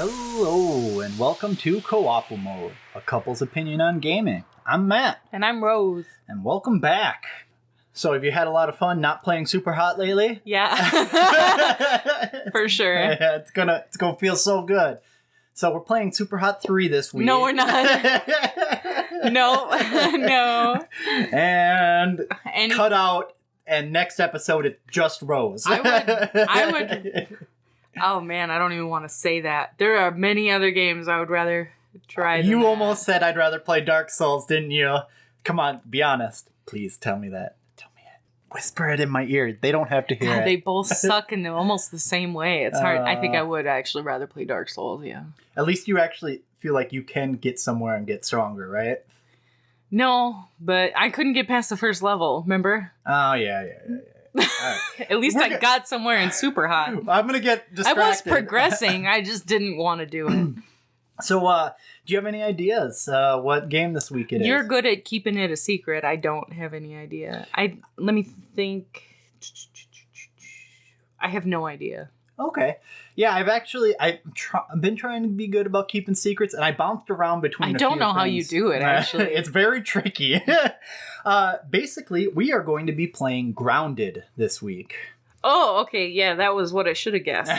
Hello, and welcome to Co-ople Mode, a couple's opinion on gaming. I'm Matt. And I'm Rose. And welcome back. So, have you had a lot of fun not playing Super Hot lately? Yeah. For sure. Yeah, it's gonna feel so good. So, we're playing Super Hot 3 this week. No, we're not. No. And cut out, and next episode, it's just Rose. I would. Oh, man, I don't even want to say that. There are many other games I would rather try than You that. almost said I'd rather play Dark Souls, didn't you? Come on, be honest. Please tell me that. Tell me it. Whisper it in my ear. They don't have to hear it. They both suck in almost the same way. It's hard. I think I would actually rather play Dark Souls, yeah. At least you actually feel like you can get somewhere and get stronger, right? No, but I couldn't get past the first level, remember? Oh, yeah. Right. At least I got somewhere in Super Hot. I'm going to get distracted. I was progressing. I just didn't want to do it. So, do you have any ideas what game this week it is? You're good at keeping it a secret. I don't have any idea. Let me think. I have no idea. Okay. Yeah, I've been trying to be good about keeping secrets, and I bounced around between I don't know how you do it, actually. It's very tricky. Basically, we are going to be playing Grounded this week. Oh, okay. Yeah, that was what I should have guessed.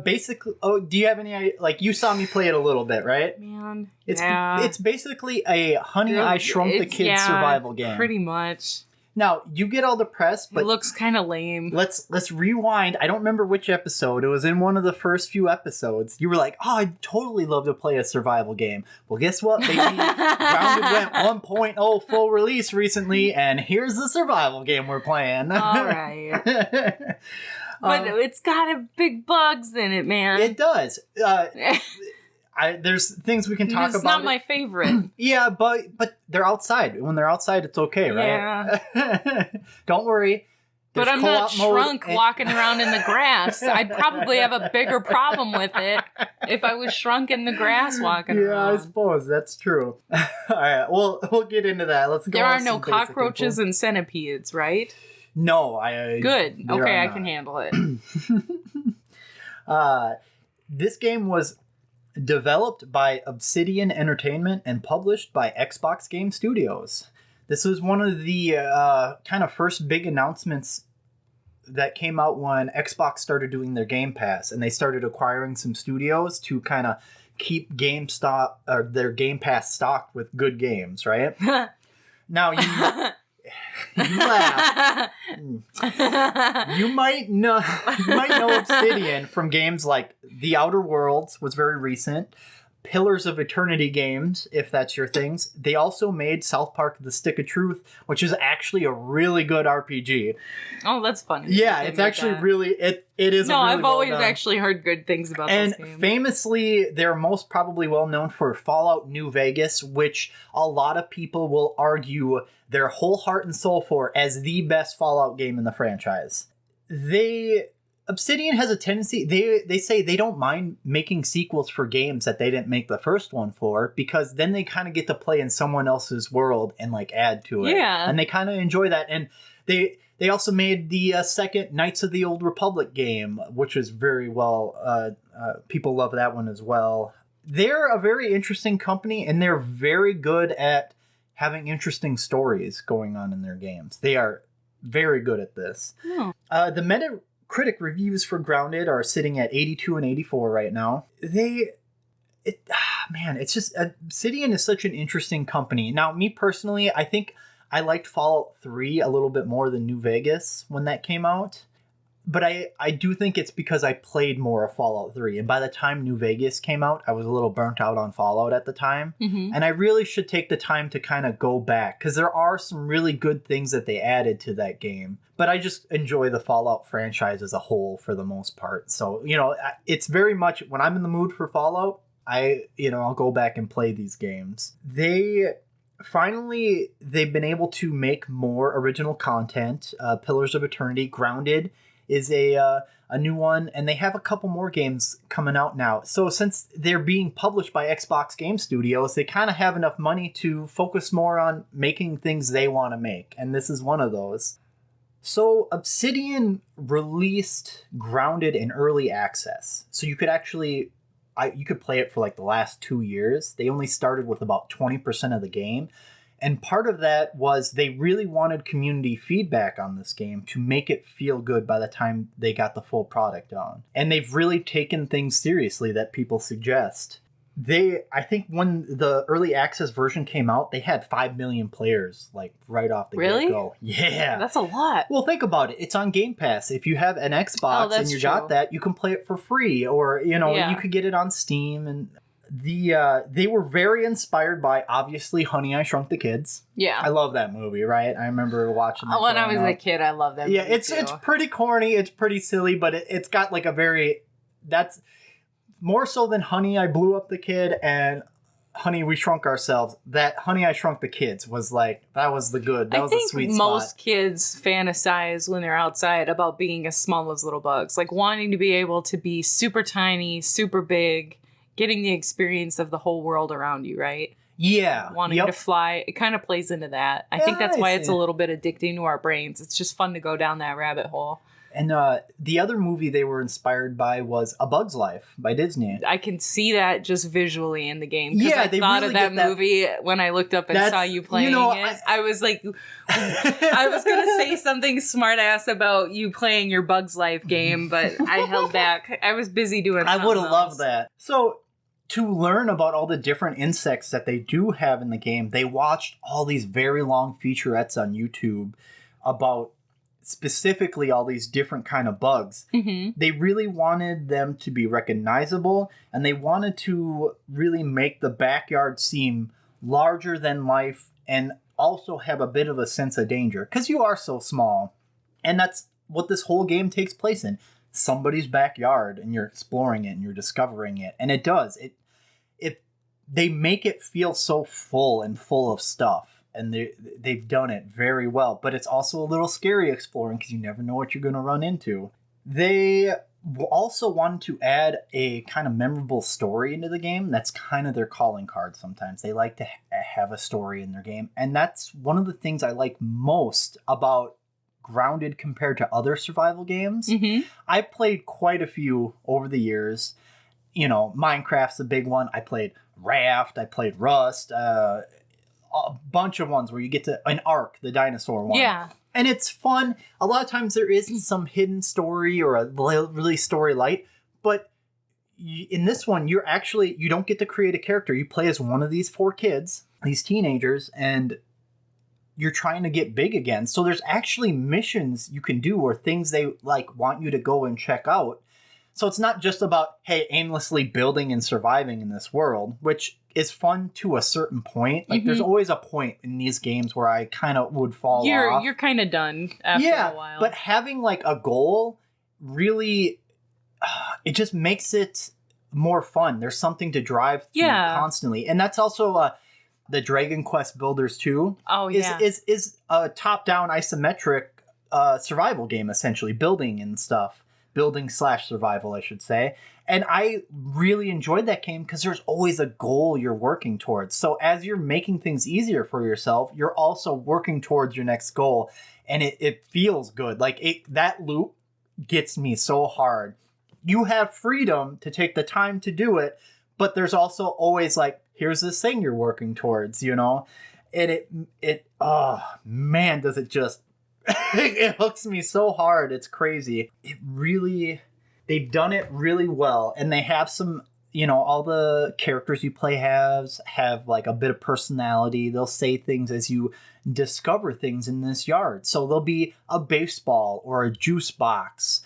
Basically, do you have any, like, you saw me play it a little bit, right? Man, It's basically a Honey, I Shrunk the Kids survival game. Pretty much. Now, you get all depressed, but it looks kind of lame. Let's rewind. I don't remember which episode. It was in one of the first few episodes. You were like, "Oh, I'd totally love to play a survival game." Well, guess what, baby? Grounded went 1.0 full release recently, and here's the survival game we're playing. All right. But it's got big bugs in it, man. It does. There's things we can talk about. It's not my favorite. Yeah, but they're outside. When they're outside, it's okay, right? Yeah. Don't worry. But I'm not shrunk walking around in the grass. I'd probably have a bigger problem with it if I was shrunk in the grass walking around. Yeah, I suppose that's true. All right, we'll get into that. Let's go. There are no cockroaches and centipedes, right? No, Good. Okay, I can handle it. This game was developed by Obsidian Entertainment and published by Xbox Game Studios. This was one of the kind of first big announcements that came out when Xbox started doing their Game Pass, and they started acquiring some studios to kind of keep their Game Pass stocked with good games, right? Now, you laugh. You might know Obsidian from games like The Outer Worlds was very recent. Pillars of Eternity games, if that's your things. They also made South Park: The Stick of Truth, which is actually a really good RPG. Oh, that's funny. Yeah, it's actually really it is. No, I've always actually heard good things about those games. And famously, they're most probably well known for Fallout New Vegas, which a lot of people will argue their whole heart and soul for as the best Fallout game in the franchise. Obsidian has a tendency, they say they don't mind making sequels for games that they didn't make the first one for, because then they kind of get to play in someone else's world and like add to it. Yeah. And they kind of enjoy that. And they also made the second Knights of the Old Republic game, which is very well, people love that one as well. They're a very interesting company, and they're very good at having interesting stories going on in their games. They are very good at this. Oh. The Metacritic reviews for Grounded are sitting at 82 and 84 right now. It's just, Obsidian is such an interesting company. Now, me personally, I think I liked Fallout 3 a little bit more than New Vegas when that came out. But I do think it's because I played more of Fallout 3. And by the time New Vegas came out, I was a little burnt out on Fallout at the time. Mm-hmm. And I really should take the time to kind of go back, because there are some really good things that they added to that game. But I just enjoy the Fallout franchise as a whole for the most part. So, it's very much, when I'm in the mood for Fallout, I'll go back and play these games. They've been able to make more original content. Pillars of Eternity, Grounded is a new one, and they have a couple more games coming out now. So since they're being published by Xbox Game Studios, they kind of have enough money to focus more on making things they want to make, and this is one of those. So Obsidian released Grounded in early access. So you could actually you could play it for like the last 2 years. They only started with about 20% of the game. And part of that was they really wanted community feedback on this game to make it feel good by the time they got the full product on. And they've really taken things seriously that people suggest. I think when the early access version came out, they had 5 million players, like right off the get-go. Yeah. That's a lot. Well, think about it. It's on Game Pass. If you have an Xbox and you got that, you can play it for free, or, you could get it on Steam. And they were very inspired by, obviously, Honey, I Shrunk the Kids. Yeah. I love that movie, right? I remember watching that when I was a kid. I love that movie. Yeah, it's pretty corny. It's pretty silly, but it's got like that's more so than Honey, I Blew Up the Kid and Honey, We Shrunk Ourselves. That Honey, I Shrunk the Kids was like, that was the good. That was the sweet spot. Most kids fantasize when they're outside about being as small as little bugs. Like wanting to be able to be super tiny, super big, getting the experience of the whole world around you, right? Yeah. Wanting to fly. It kind of plays into that. I think that's why it's a little bit addicting to our brains. It's just fun to go down that rabbit hole. And the other movie they were inspired by was A Bug's Life by Disney. I can see that just visually in the game. Yeah, I thought of that movie when I looked up and saw you playing it. I was like, I was going to say something smart ass about you playing your Bug's Life game, but I held back. I was busy doing something I would have loved that. So to learn about all the different insects that they do have in the game, they watched all these very long featurettes on YouTube about specifically all these different kind of bugs. Mm-hmm. They really wanted them to be recognizable, and they wanted to really make the backyard seem larger than life and also have a bit of a sense of danger, because you are so small. And that's what this whole game takes place in. Somebody's backyard, and you're exploring it and you're discovering it. And it does. They make it feel so full of stuff. And they've done it very well. But it's also a little scary exploring because you never know what you're going to run into. They also wanted to add a kind of memorable story into the game. That's kind of their calling card sometimes. They like to have a story in their game. And that's one of the things I like most about Grounded compared to other survival games. Mm-hmm. I played quite a few over the years. Minecraft's a big one. I played Raft. I played Rust. A bunch of ones where you get to an Ark, the dinosaur one. Yeah. And it's fun. A lot of times there is some hidden story or a really story light, but in this one, you don't get to create a character. You play as one of these 4 kids, these teenagers, and you're trying to get big again. So there's actually missions you can do or things they want you to go and check out. So it's not just about, hey, aimlessly building and surviving in this world, which is fun to a certain point. Like, there's always a point in these games where I kind of would fall off. You're kind of done after a while. But having, a goal really, it just makes it more fun. There's something to drive through constantly. And that's also the Dragon Quest Builders 2. Oh, yeah. Is a top-down isometric survival game, essentially, building and stuff. Building/survival, I should say. And I really enjoyed that game because there's always a goal you're working towards. So as you're making things easier for yourself, you're also working towards your next goal. And it feels good. That loop gets me so hard. You have freedom to take the time to do it, but there's also always here's this thing you're working towards, And oh man, does it just it hooks me so hard. It's crazy. They've done it really well. And they have some, all the characters you play have a bit of personality. They'll say things as you discover things in this yard. So there'll be a baseball or a juice box,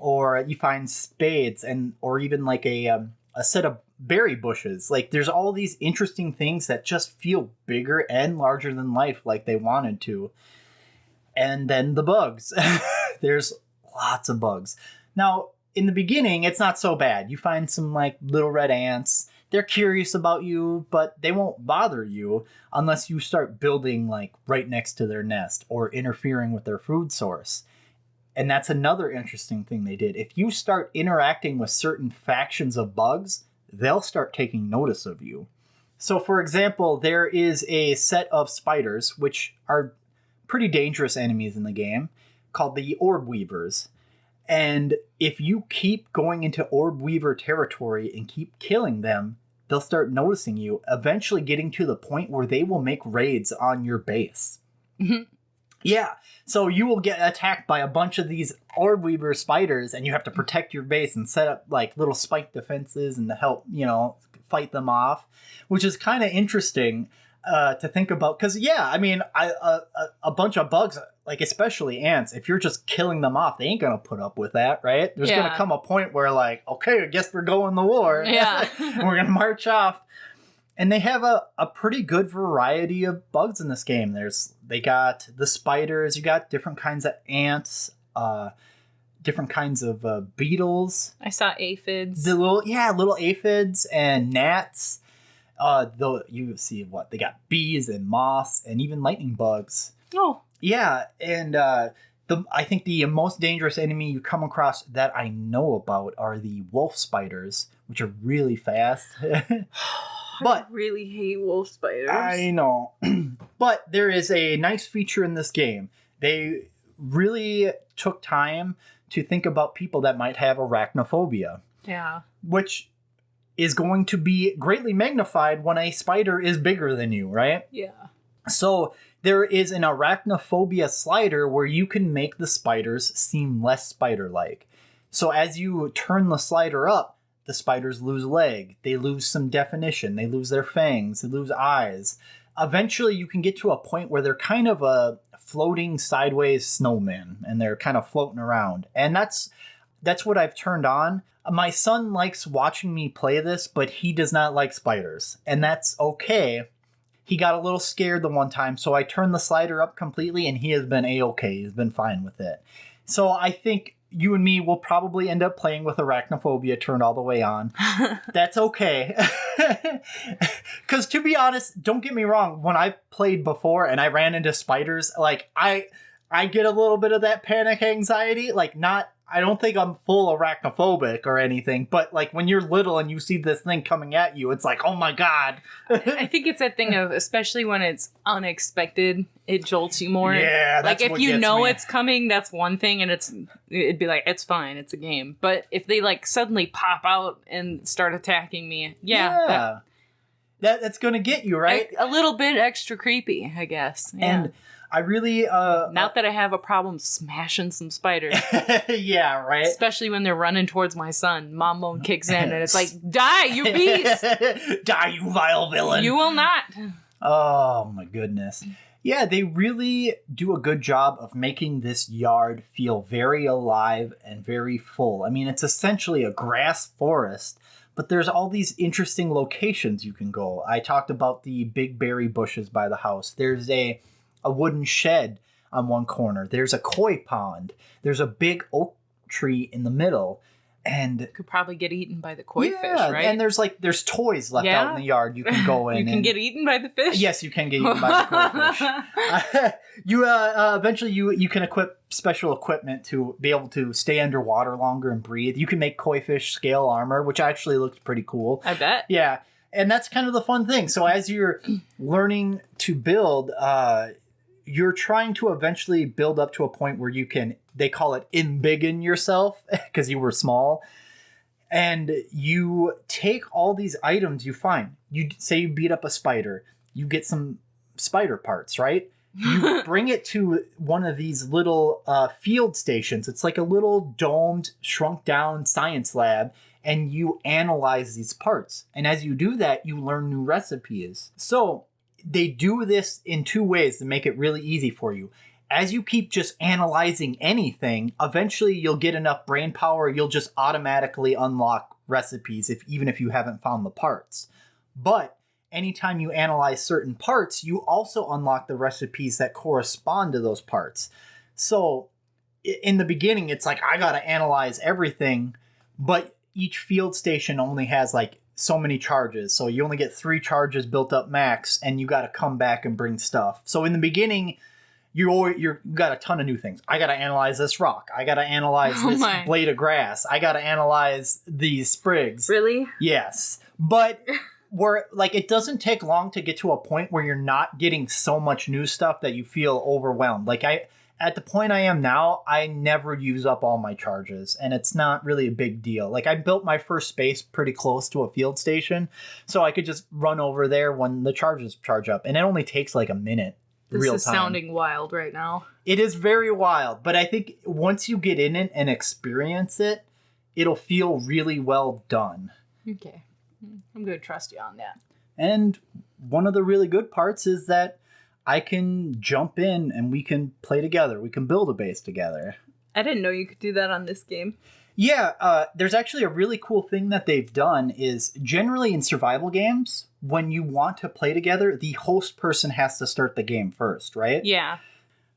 or you find spades or even a set of berry bushes. There's all these interesting things that just feel bigger and larger than life like they wanted to. And then the bugs. There's lots of bugs. Now, in the beginning, it's not so bad. You find some little red ants. They're curious about you, but they won't bother you unless you start building right next to their nest or interfering with their food source. And that's another interesting thing they did. If you start interacting with certain factions of bugs, they'll start taking notice of you. So, for example, there is a set of spiders, which are pretty dangerous enemies in the game, called the orb weavers. And if you keep going into orb weaver territory and keep killing them, they'll start noticing you, eventually getting to the point where they will make raids on your base. Yeah, so you will get attacked by a bunch of these orb weaver spiders, and you have to protect your base and set up like little spike defenses and to help, fight them off, which is kind of interesting to think about. Because, I mean, a bunch of bugs, like especially ants, if you're just killing them off, they ain't going to put up with that, right? There's going to come a point where like, okay, I guess we're going to war. Yeah. And we're going to march off. And they have a pretty good variety of bugs in this game. They got the spiders, you got different kinds of ants, different kinds of beetles. I saw aphids. The little aphids and gnats. You see what? They got bees and moths and even lightning bugs. Oh. Yeah, and I think the most dangerous enemy you come across that I know about are the wolf spiders, which are really fast. But I really hate wolf spiders. I know. But there is a nice feature in this game. They really took time to think about people that might have arachnophobia. Yeah. Which is going to be greatly magnified when a spider is bigger than you, right? Yeah. So there is an arachnophobia slider where you can make the spiders seem less spider-like. So as you turn the slider up, the spiders lose leg, they lose some definition, they lose their fangs, they lose eyes. Eventually you can get to a point where they're kind of a floating sideways snowman and they're kind of floating around. And that's what I've turned on. My son likes watching me play this, but he does not like spiders. And that's okay. He got a little scared the one time, so I turned the slider up completely and he has been a-okay. He's been fine with it. So I think you and me will probably end up playing with arachnophobia turned all the way on. That's okay. Because to be honest, don't get me wrong, when I played before and I ran into spiders, like I get a little bit of that panic anxiety. Like I don't think I'm full arachnophobic or anything, but like when you're little and you see this thing coming at you, it's like, oh my God. I think it's that thing of, especially when it's unexpected, it jolts you more. Yeah, that's like if you know it's coming, that's one thing, and it'd be like, it's fine, it's a game. But if they like suddenly pop out and start attacking me, that's gonna get you, right? A little bit extra creepy, I guess. Yeah. And I really not that I have a problem smashing some spiders. Yeah, right. Especially when they're running towards my son. Mom mode kicks in and it's like, die, you beast! Die, you vile villain! You will not. Oh my goodness. Yeah, they really do a good job of making this yard feel very alive and very full. I mean, it's essentially a grass forest, but there's all these interesting locations you can go. I talked about the big berry bushes by the house. There's a wooden shed on one corner. There's a koi pond. There's a big oak tree in the middle. And could probably get eaten by the koi fish, right? And there's toys left out in the yard you can go in. You can get eaten by the fish? Yes, you can get eaten by the koi fish. Eventually you can equip special equipment to be able to stay underwater longer and breathe. You can make koi fish scale armor, which actually looks pretty cool. I bet. Yeah. And that's kind of the fun thing. So as you're learning to build, you're trying to eventually build up to a point where you can, they call it embiggen yourself because you were small. And you take all these items you find. You say you beat up a spider. You get some spider parts, right? You bring it to one of these little field stations. It's like a little domed, shrunk down science lab. And you analyze these parts. And as you do that, you learn new recipes. So they do this in two ways to make it really easy for you. As you keep just analyzing anything, eventually you'll get enough brain power, you'll just automatically unlock recipes even if you haven't found the parts. But anytime you analyze certain parts, you also unlock the recipes that correspond to those parts. So in the beginning, it's like, I gotta analyze everything, but each field station only has like so many charges. So you only get 3 charges built up max, and you got to come back and bring stuff. So in the beginning, you got a ton of new things. I got to analyze this rock. I got to analyze this blade of grass. I got to analyze these sprigs. Really? Yes. But it doesn't take long to get to a point where you're not getting so much new stuff that you feel overwhelmed. at the point I am now, I never use up all my charges, and it's not really a big deal. Like, I built my first space pretty close to a field station, so I could just run over there when the charges charge up, and it only takes like a minute. This is sounding wild right now. It is very wild, but I think once you get in it and experience it, it'll feel really well done. Okay. I'm going to trust you on that. And one of the really good parts is that I can jump in and we can play together. We can build a base together. I didn't know you could do that on this game. Yeah, there's actually a really cool thing that they've done is generally in survival games, when you want to play together, the host person has to start the game first, right? Yeah.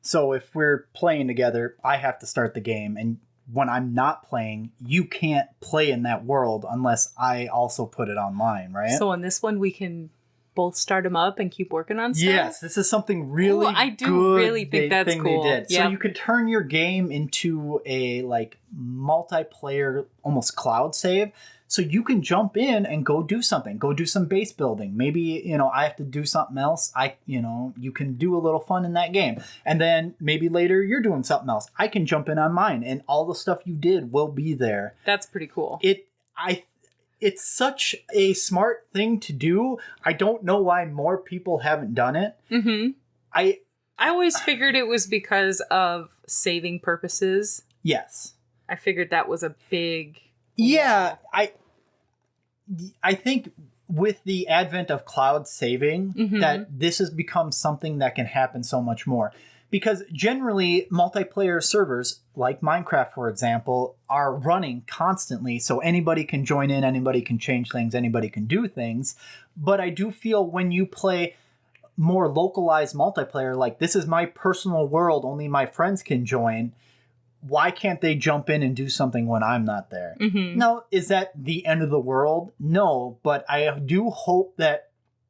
So if we're playing together, I have to start the game. And when I'm not playing, you can't play in that world unless I also put it online, right? So on this one, we can both start them up and keep working on stuff? Yes, this is something really I do really think that's cool. They did. Yep. So you could turn your game into a like multiplayer, almost cloud save. So you can jump in and go do something. Go do some base building. Maybe, I have to do something else. You can do a little fun in that game. And then maybe later you're doing something else. I can jump in on mine and all the stuff you did will be there. That's pretty cool. It's such a smart thing to do. I don't know why more people haven't done it. Mm-hmm. I always figured it was because of saving purposes. Yes. I figured that was a big... Yeah, I think with the advent of cloud saving, mm-hmm. that this has become something that can happen so much more. Because generally, multiplayer servers, like Minecraft, for example, are running constantly, so anybody can join in, anybody can change things, anybody can do things. But I do feel when you play more localized multiplayer, like this is my personal world, only my friends can join, why can't they jump in and do something when I'm not there? Mm-hmm. Now, is that the end of the world? No, but I do hope that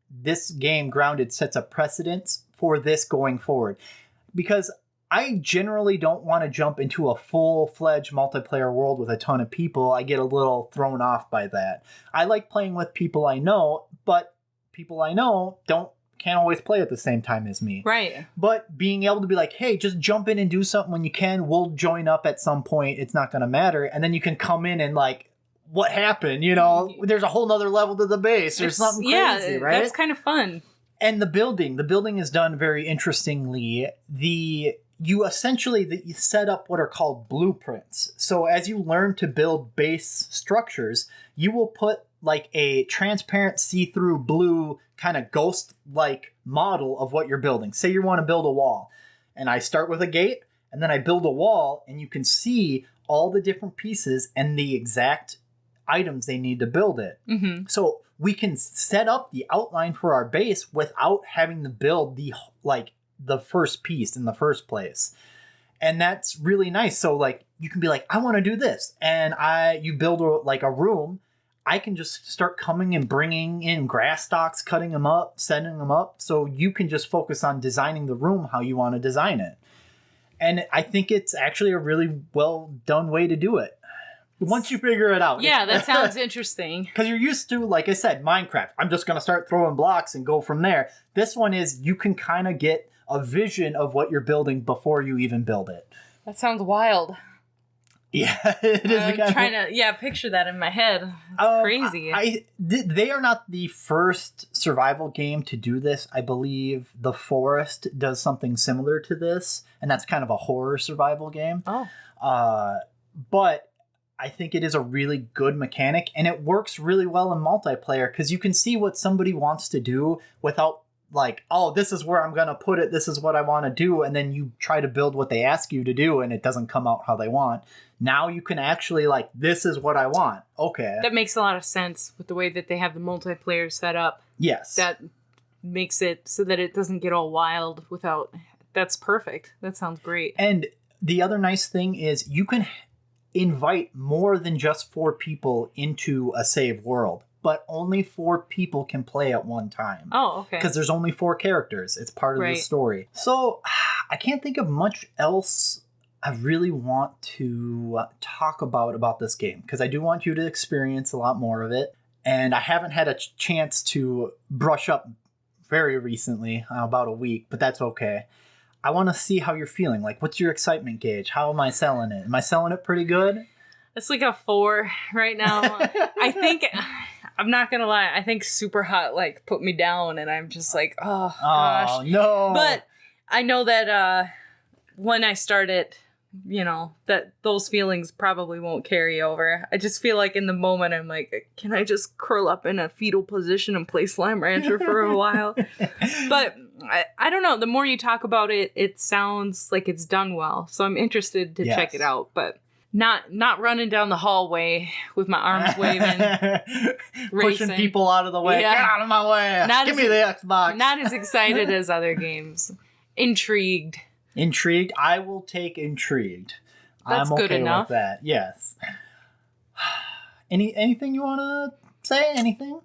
this game, Grounded, sets a precedence for this going forward. Because I generally don't want to jump into a full-fledged multiplayer world with a ton of people. I get a little thrown off by that. I like playing with people I know, but people I know can't always play at the same time as me. Right. But being able to be like, hey, just jump in and do something when you can. We'll join up at some point. It's not going to matter. And then you can come in and like, what happened? There's a whole nother level to the base or something crazy, right? That's kind of fun. And the building is done very interestingly. You set up what are called blueprints. So as you learn to build base structures, you will put like a transparent see-through blue kind of ghost-like model of what you're building. Say you want to build a wall, and I start with a gate, and then I build a wall, and you can see all the different pieces and the exact items they need to build it. Mm-hmm. So we can set up the outline for our base without having to build the first piece in the first place. And that's really nice. So like you can be like, I want to do this. And you build a room. I can just start coming and bringing in grass stalks, cutting them up, setting them up. So you can just focus on designing the room how you want to design it. And I think it's actually a really well done way to do it. Once you figure it out. Yeah, that sounds interesting. Because you're used to, like I said, Minecraft. I'm just going to start throwing blocks and go from there. This one is you can kind of get a vision of what you're building before you even build it. That sounds wild. Yeah, it is. I'm trying to picture that in my head. It's crazy. They are not the first survival game to do this. I believe The Forest does something similar to this, and that's kind of a horror survival game. Oh. But I think it is a really good mechanic, and it works really well in multiplayer because you can see what somebody wants to do without like, oh, this is where I'm going to put it. This is what I want to do. And then you try to build what they ask you to do and it doesn't come out how they want. Now you can actually like, this is what I want. Okay. That makes a lot of sense with the way that they have the multiplayer set up. Yes. That makes it so that it doesn't get all wild without... That's perfect. That sounds great. And the other nice thing is you can invite more than just 4 people into a save world. But only 4 people can play at one time. Oh, okay. Because there's only 4 characters. It's part of the story. So I can't think of much else I really want to talk about this game. Because I do want you to experience a lot more of it. And I haven't had a chance to brush up very recently, about a week. But that's okay. I want to see how you're feeling. Like, what's your excitement gauge? How am I selling it? Am I selling it pretty good? It's like a 4 right now. I think, I'm not going to lie, I think Super Hot, like, put me down, and I'm just like, oh, gosh. Oh, no. But I know that when I start it, you know, that those feelings probably won't carry over. I just feel like in the moment, I'm like, can I just curl up in a fetal position and play Slime Rancher for a while? But I don't know. The more you talk about it, it sounds like it's done well. So I'm interested to check it out, but not running down the hallway with my arms waving, pushing people out of the way. Yeah. Get out of my way. Give me the Xbox. Not as excited as other games. Intrigued. Intrigued? I will take intrigued. That's I'm okay good enough. with that. Yes. Anything you want to say? Anything?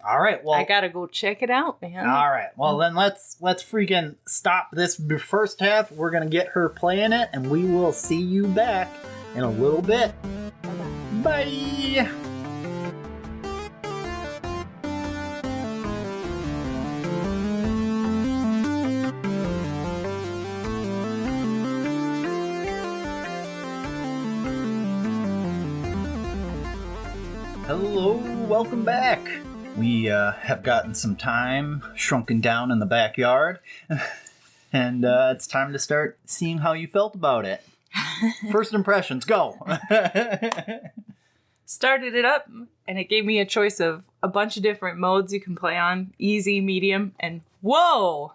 All right. Well, I gotta go check it out, man. All right. Well, then let's freaking stop this first half. We're gonna get her playing it, and we will see you back in a little bit. Bye. Hello, welcome back. We have gotten some time shrunken down in the backyard, and it's time to start seeing how you felt about it. First impressions, go! Started it up, and it gave me a choice of a bunch of different modes you can play on. Easy, medium, and whoa!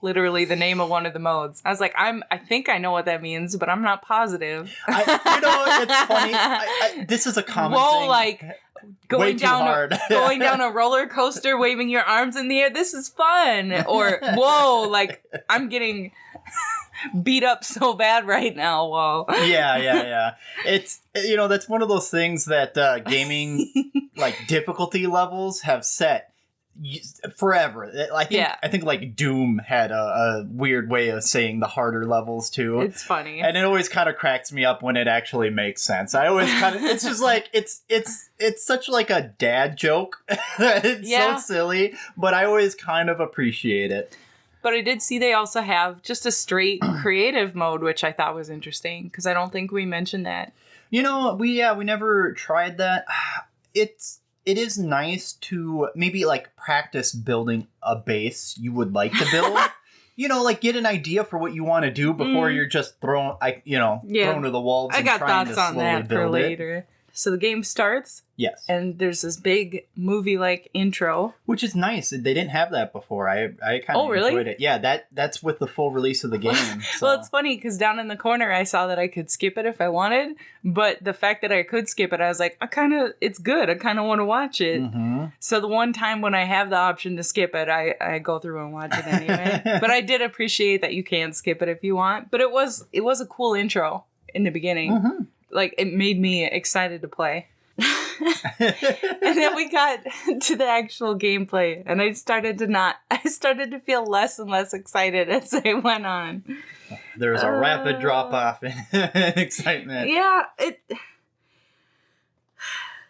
Literally the name of one of the modes. I was like, I think I know what that means, but I'm not positive. It's funny. This is a common thing. Like going down a roller coaster, waving your arms in the air. This is fun. Or whoa, like I'm getting beat up so bad right now. Whoa. Yeah. It's that's one of those things that gaming like difficulty levels have set forever. I think like Doom had a weird way of saying the harder levels too. It's funny, and it always kind of cracks me up when it actually makes sense. I always kind of it's just like it's such like a dad joke. It's so silly, but I always kind of appreciate it. But I did see they also have just a straight creative mode, which I thought was interesting because I don't think we mentioned that. We never tried that. It is nice to maybe like practice building a base you would like to build. Like get an idea for what you want to do before you're just thrown to the wolves. I got thoughts on that for later. So the game starts. Yes. And there's this big movie-like intro. Which is nice. They didn't have that before. I kind of enjoyed it. Yeah, that's with the full release of the game. So. Well, it's funny because down in the corner I saw that I could skip it if I wanted. But the fact that I could skip it, I was like, it's good. I kind of want to watch it. Mm-hmm. So the one time when I have the option to skip it, I go through and watch it anyway. But I did appreciate that you can skip it if you want. But it was a cool intro in the beginning. Mm-hmm. Like, it made me excited to play. And then we got to the actual gameplay, and I started to feel less and less excited as I went on. There's a rapid drop-off in excitement. Yeah.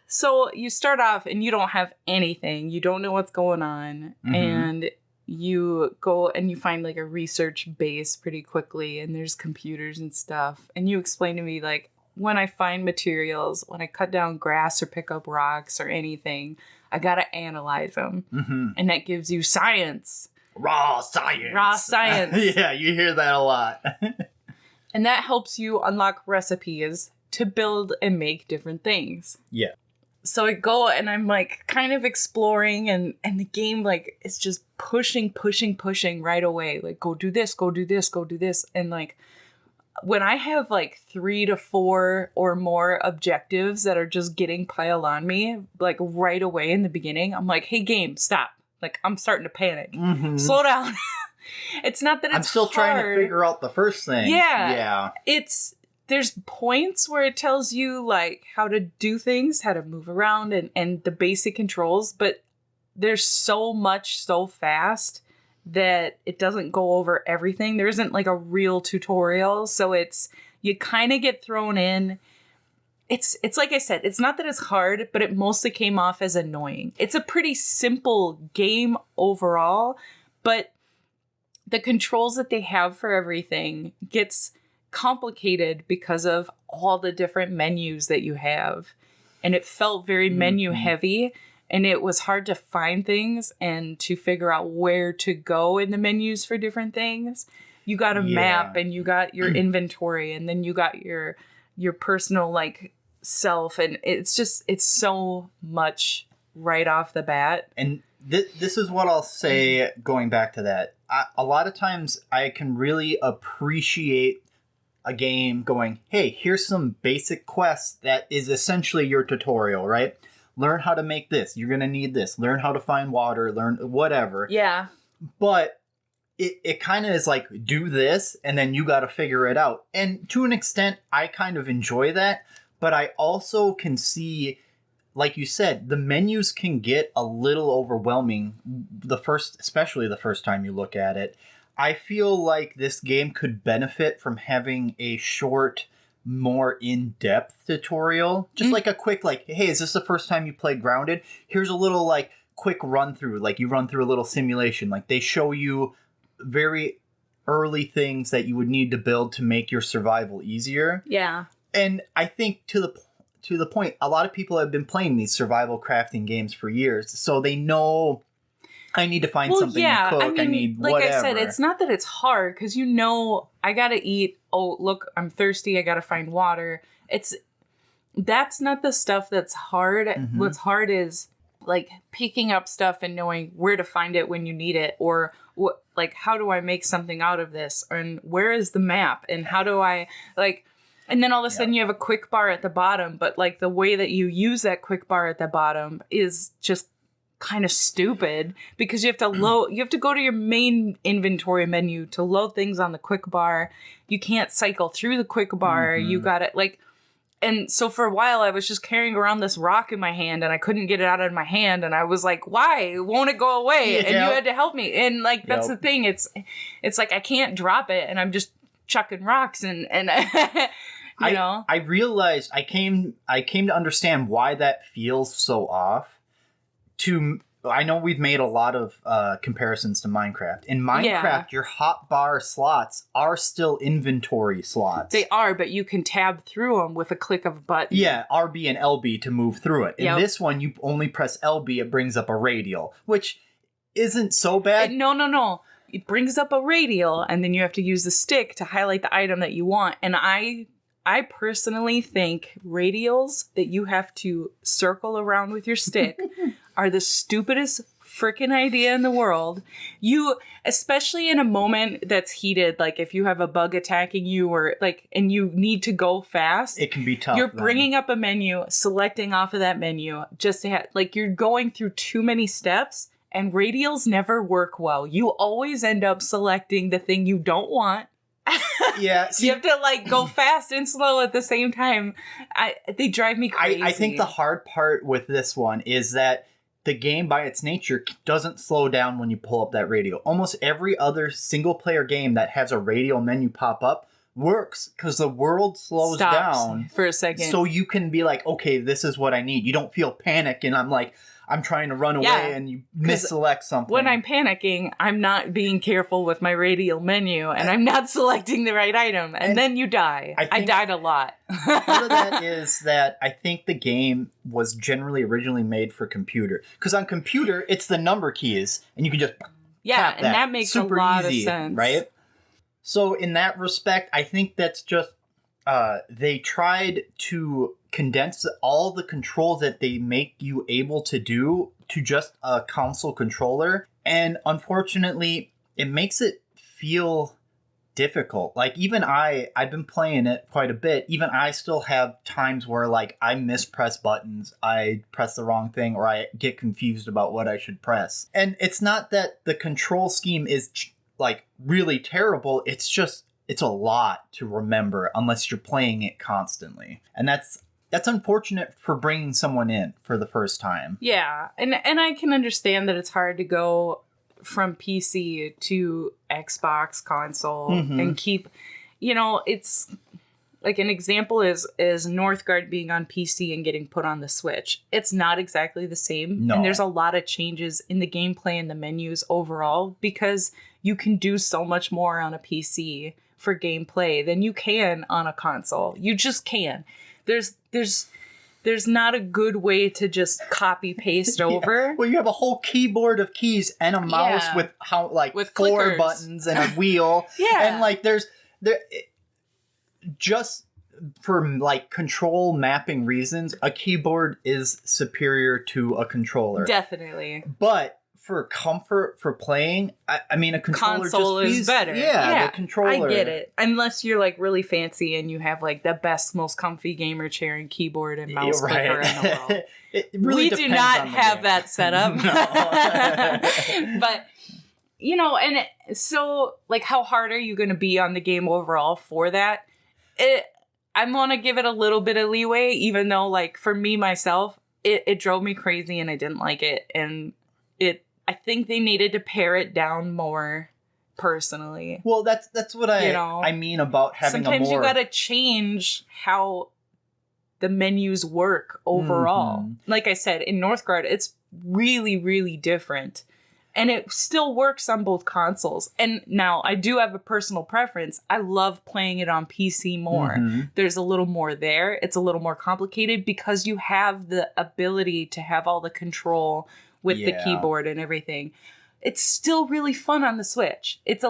So you start off, and you don't have anything. You don't know what's going on, mm-hmm. and you go and you find like a research base pretty quickly, and there's computers and stuff, and you explain to me like, when I find materials, when I cut down grass or pick up rocks or anything, I gotta analyze them. Mm-hmm. And that gives you science. Raw science. Yeah, you hear that a lot. And that helps you unlock recipes to build and make different things. Yeah. So I go and I'm like kind of exploring and the game like it's just pushing right away. Like go do this. And like when I have like 3 to 4 or more objectives that are just getting piled on me, like right away in the beginning, I'm like, hey, game, stop. Like, I'm starting to panic. Mm-hmm. Slow down. It's not that it's I'm still trying to figure out the first thing. Yeah. There's points where it tells you like how to do things, how to move around and the basic controls, but there's so much so fast that it doesn't go over everything. There isn't like a real tutorial. So you kind of get thrown in. It's like I said, it's not that it's hard, but it mostly came off as annoying. It's a pretty simple game overall, but the controls that they have for everything gets complicated because of all the different menus that you have. And it felt very menu heavy, and it was hard to find things and to figure out where to go in the menus for different things. You got a map, and you got your inventory, and then you got your personal like self, and it's so much right off the bat. And this is what I'll say going back to that. A lot of times I can really appreciate a game going, hey, here's some basic quests that is essentially your tutorial, right? Learn how to make this. You're going to need this. Learn how to find water. Learn whatever. Yeah. But it kind of is like, do this, and then you got to figure it out. And to an extent, I kind of enjoy that. But I also can see, like you said, the menus can get a little overwhelming especially the first time you look at it. I feel like this game could benefit from having a short, more in-depth tutorial. Just like a quick, like, hey, is this the first time you played Grounded? Here's a little, like, quick run-through. Like, you run through a little simulation. Like, they show you very early things that you would need to build to make your survival easier. Yeah. And I think to the point, a lot of people have been playing these survival crafting games for years, so they know I need to find something to cook. I need like whatever. I said, it's not that it's hard, because I gotta eat. Oh, look, I'm thirsty. I gotta find water. That's not the stuff that's hard. Mm-hmm. What's hard is like picking up stuff and knowing where to find it when you need it, or what, like, how do I make something out of this, and where is the map, and how do I like. And then all of a sudden you have a quick bar at the bottom, but like the way that you use that quick bar at the bottom is just kind of stupid, because you have to go to your main inventory menu to load things on the quick bar. You can't cycle through the quick bar. Mm-hmm. You got it like, and so for a while I was just carrying around this rock in my hand, and I couldn't get it out of my hand, and I was like, why won't it go away? And you had to help me. And like, that's the thing. It's like, I can't drop it, and I'm just chucking rocks and you know. I realized I came to understand why that feels so off. I know we've made a lot of comparisons to Minecraft. In Minecraft, your hotbar slots are still inventory slots. They are, but you can tab through them with a click of a button. Yeah, RB and LB to move through it. In this one, you only press LB, it brings up a radial, which isn't so bad. No. It brings up a radial, and then you have to use the stick to highlight the item that you want. And I personally think radials that you have to circle around with your stick are the stupidest freaking idea in the world. You, especially in a moment that's heated, like if you have a bug attacking you, or like, and you need to go fast, it can be tough. You're bringing up a menu, selecting off of that menu, just to have, like, you're going through too many steps, and radials never work well. You always end up selecting the thing you don't want. Yeah, you have to like go fast and slow at the same time. They drive me crazy. I think the hard part with this one is that the game by its nature doesn't slow down when you pull up that radial. Almost every other single player game that has a radial menu pop up works because the world slows down for a second. So you can be like, okay, this is what I need. You don't feel panic, and I'm trying to run away, and you misselect something. When I'm panicking, I'm not being careful with my radial menu, and I'm not selecting the right item, and then you die. I died a lot. Part of that is that I think the game was generally originally made for computer. Because on computer, it's the number keys, and you can just tap and that makes super a lot easy, of sense. Right? So in that respect, I think that's just... they tried to condense all the controls that they make you able to do to just a console controller. And unfortunately, it makes it feel difficult. Like, even I've been playing it quite a bit. Even I still have times where, like, I mispress buttons, I press the wrong thing, or I get confused about what I should press. And it's not that the control scheme is, like, really terrible. It's just... it's a lot to remember unless you're playing it constantly. And that's unfortunate for bringing someone in for the first time. Yeah, and I can understand that it's hard to go from PC to Xbox console and keep, it's like an example is Northgard being on PC and getting put on the Switch. It's not exactly the same. No. And there's a lot of changes in the gameplay and the menus overall because you can do so much more on a PC for gameplay than you can on a console. You just can. There's not a good way to just copy paste over. Well, you have a whole keyboard of keys and a mouse with with 4 clickers. Buttons and a wheel. And like just for like control mapping reasons, a keyboard is superior to a controller. Definitely. But for comfort for playing, I mean, a controller console just is better. Yeah, the controller. I get it. Unless you're like really fancy and you have like the best, most comfy gamer chair and keyboard and mouse clicker in the world. It really we do not have that set up. But, you know, and so like how hard are you going to be on the game overall for that? I'm going to give it a little bit of leeway, even though like for me, myself, it drove me crazy and I didn't like it. And I think they needed to pare it down more, personally. Well, that's what I mean about having sometimes you gotta change how the menus work overall. Mm-hmm. Like I said, in Northgard, it's really, really different. And it still works on both consoles. And now, I do have a personal preference. I love playing it on PC more. Mm-hmm. There's a little more there. It's a little more complicated because you have the ability to have all the control with the keyboard and everything. It's still really fun on the Switch. It's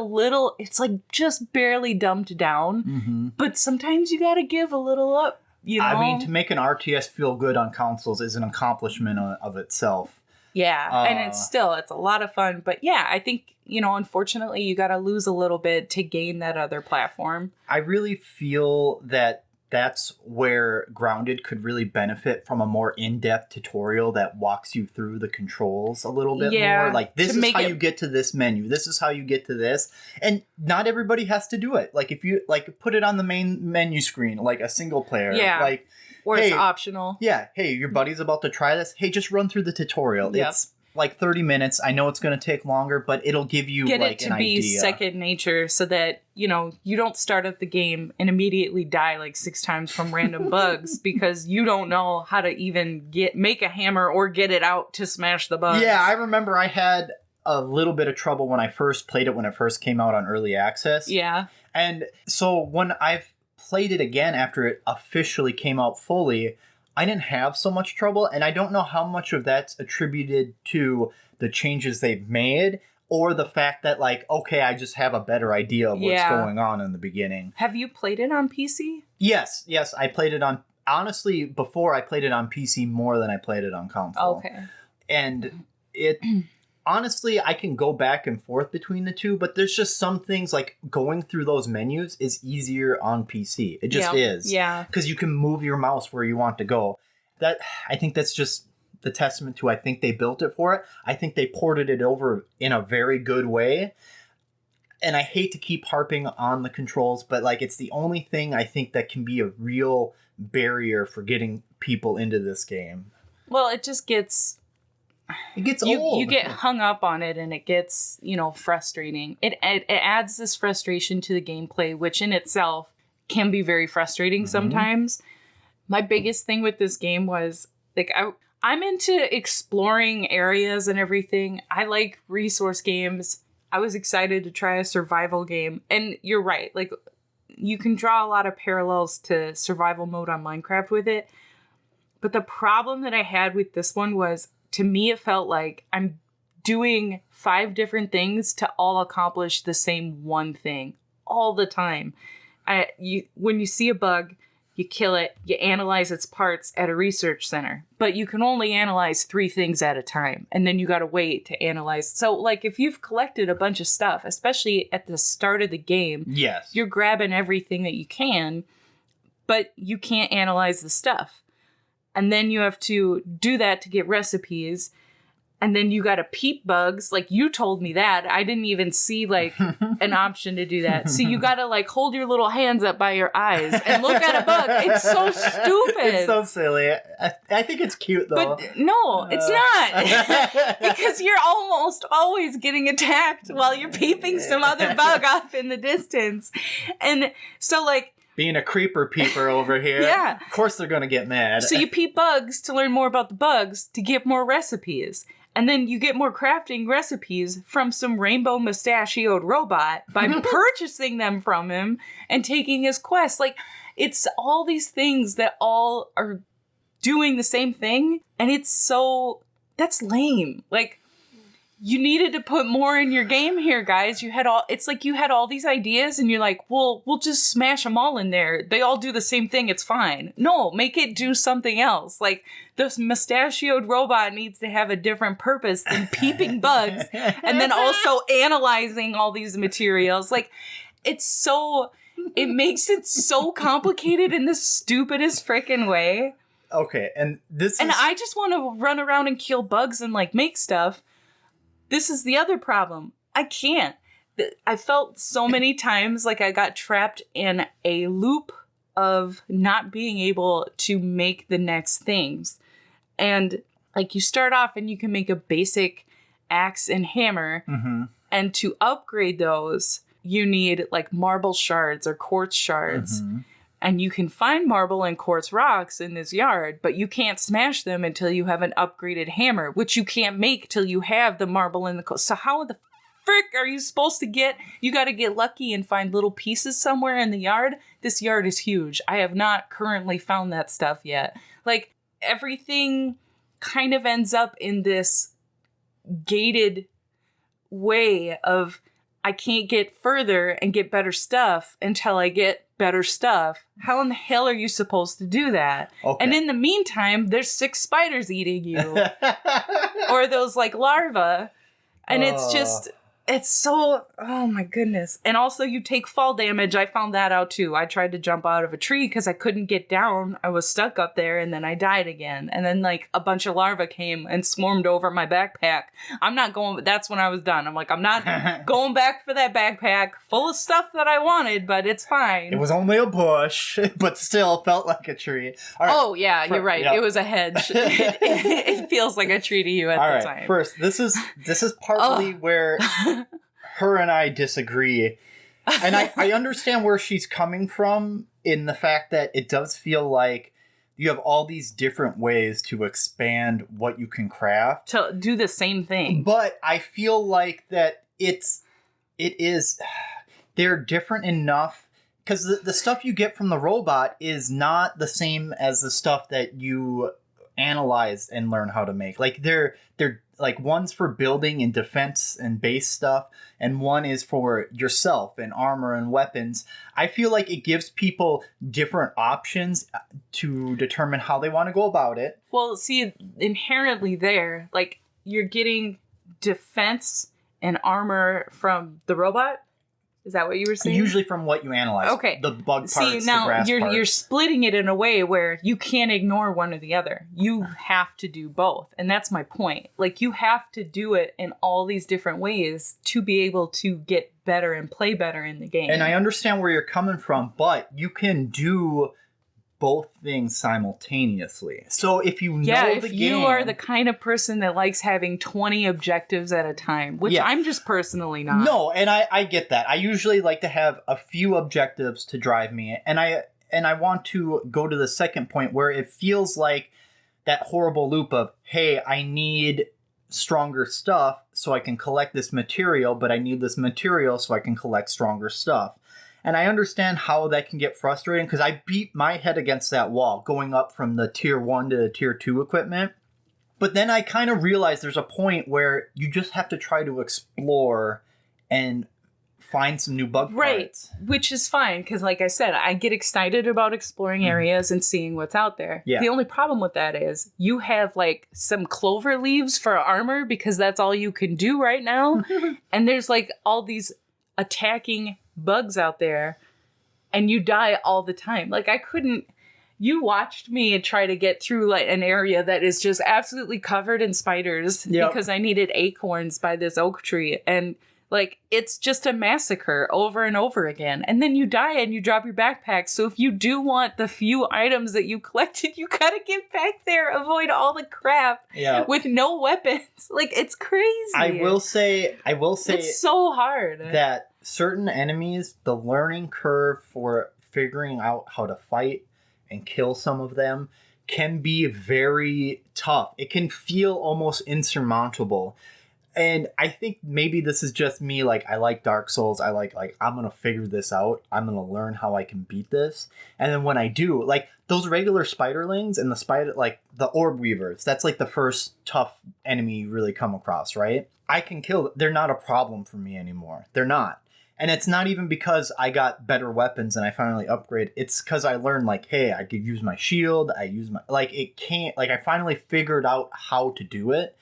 like just barely dumbed down, but sometimes you gotta give a little up, you know? I mean, to make an RTS feel good on consoles is an accomplishment of itself. Yeah, and it's a lot of fun. But yeah, I think, you know, unfortunately, you gotta lose a little bit to gain that other platform. I really feel that that's where Grounded could really benefit from a more in-depth tutorial that walks you through the controls a little bit more. Like, this is how you get to this menu. This is how you get to this. And not everybody has to do it. Like, if you, like, put it on the main menu screen, like a single player. Yeah. Like, or it's optional. Yeah. Hey, your buddy's about to try this. Hey, just run through the tutorial. Yep. It's like 30 minutes. I know it's going to take longer, but it'll give you like an idea. Get it to be second nature so that, you know, you don't start up the game and immediately die like 6 times from random bugs because you don't know how to even make a hammer or get it out to smash the bugs. Yeah, I remember I had a little bit of trouble when I first played it when it first came out on early access. Yeah. And so when I've played it again after it officially came out fully, I didn't have so much trouble, and I don't know how much of that's attributed to the changes they've made or the fact that, like, okay, I just have a better idea of what's going on in the beginning. Have you played it on PC? Yes, I played it on... Honestly, before I played it on PC more than I played it on console. Okay. And it... Honestly, I can go back and forth between the two, but there's just some things like going through those menus is easier on PC. It just is. Yeah. Because you can move your mouse where you want to go. I think that's just the testament to I think they built it for it. I think they ported it over in a very good way. And I hate to keep harping on the controls, but like it's the only thing I think that can be a real barrier for getting people into this game. Well, it just gets... It gets old. You get hung up on it and it gets, you know, frustrating. It adds this frustration to the gameplay, which in itself can be very frustrating sometimes. My biggest thing with this game was, like, I'm into exploring areas and everything. I like resource games. I was excited to try a survival game. And you're right. Like, you can draw a lot of parallels to survival mode on Minecraft with it. But the problem that I had with this one was, to me, it felt like I'm doing 5 different things to all accomplish the same one thing all the time. When you see a bug, you kill it, you analyze its parts at a research center, but you can only analyze 3 things at a time, and then you got to wait to analyze. So, like, if you've collected a bunch of stuff, especially at the start of the game, you're grabbing everything that you can, but you can't analyze the stuff. And then you have to do that to get recipes. And then you got to peep bugs. Like, you told me that. I didn't even see, like, an option to do that. So you got to, like, hold your little hands up by your eyes and look at a bug. It's so stupid. It's so silly. I think it's cute, though. But no, it's not. Because you're almost always getting attacked while you're peeping some other bug off in the distance. And so, like, being a creeper peeper over here. Yeah. Of course they're going to get mad. So you peep bugs to learn more about the bugs to get more recipes. And then you get more crafting recipes from some rainbow mustachioed robot by purchasing them from him and taking his quest. Like, it's all these things that all are doing the same thing. And that's lame. Like, you needed to put more in your game here, guys. It's like you had all these ideas and you're like, well, we'll just smash them all in there. They all do the same thing. It's fine. No, make it do something else. Like, this mustachioed robot needs to have a different purpose than peeping bugs and then also analyzing all these materials. Like, it makes it so complicated in the stupidest freaking way. Okay, and I just want to run around and kill bugs and, like, make stuff. This is the other problem. I can't. I felt so many times like I got trapped in a loop of not being able to make the next things. And, like, you start off and you can make a basic axe and hammer. Mm-hmm. And to upgrade those, you need, like, marble shards or quartz shards. Mm-hmm. And you can find marble and quartz rocks in this yard, but you can't smash them until you have an upgraded hammer, which you can't make till you have the marble and the quartz. So how the frick are you supposed to you got to get lucky and find little pieces somewhere in the yard? This yard is huge. I have not currently found that stuff yet. Like, everything kind of ends up in this gated way of, I can't get further and get better stuff until I get better stuff. How in the hell are you supposed to do that? Okay. And in the meantime, there's 6 spiders eating you. Or those, like, larvae. And it's so, oh my goodness. And also you take fall damage. I found that out too. I tried to jump out of a tree because I couldn't get down. I was stuck up there and then I died again. And then, like, a bunch of larvae came and swarmed over my backpack. That's when I was done. I'm like, I'm not going back for that backpack full of stuff that I wanted, but it's fine. It was only a bush, but still felt like a tree. All right. Oh yeah, you're right. Yep. It was a hedge. It feels like a tree to you at the time. First, this is partly where her and I disagree. And I understand where she's coming from in the fact that it does feel like you have all these different ways to expand what you can craft. To do the same thing. But I feel like that they're different enough because the stuff you get from the robot is not the same as the stuff that you analyze and learn how to make. Like, they're like, one's for building and defense and base stuff, and one is for yourself and armor and weapons. I feel like it gives people different options to determine how they want to go about it. Well, see, inherently there, like, you're getting defense and armor from the robot. Is that what you were saying? Usually from what you analyze. Okay. The bug parts, see, now the grass parts. You're splitting it in a way where you can't ignore one or the other. You have to do both. And that's my point. Like, you have to do it in all these different ways to be able to get better and play better in the game. And I understand where you're coming from, but you can do both things simultaneously. So if you know the game... if you are the kind of person that likes having 20 objectives at a time, which I'm just personally not. No, and I get that. I usually like to have a few objectives to drive me, and I want to go to the second point where it feels like that horrible loop of, hey, I need stronger stuff so I can collect this material, but I need this material so I can collect stronger stuff. And I understand how that can get frustrating because I beat my head against that wall going up from the tier 1 to the tier 2 equipment. But then I kind of realized there's a point where you just have to try to explore and find some new bug parts. Right, which is fine because, like I said, I get excited about exploring areas and seeing what's out there. Yeah. The only problem with that is you have, like, some clover leaves for armor because that's all you can do right now. And there's, like, all these attacking bugs out there and you die all the time. Like, you watched me try to get through, like, an area that is just absolutely covered in spiders because I needed acorns by this oak tree, and, like, it's just a massacre over and over again. And then you die and you drop your backpack. So if you do want the few items that you collected, you gotta get back there, avoid all the crap with no weapons. Like, it's crazy. I will say it's so hard that certain enemies, the learning curve for figuring out how to fight and kill some of them can be very tough. It can feel almost insurmountable. And I think maybe this is just me. Like, I like Dark Souls. I like I'm going to figure this out. I'm going to learn how I can beat this. And then when I do, like, those regular spiderlings and the orb weavers, that's like the first tough enemy you really come across, right? I can kill them. They're not a problem for me anymore. They're not. And it's not even because I got better weapons and I finally upgrade. It's because I learned, like, hey, I could use my shield. I finally figured out how to do it,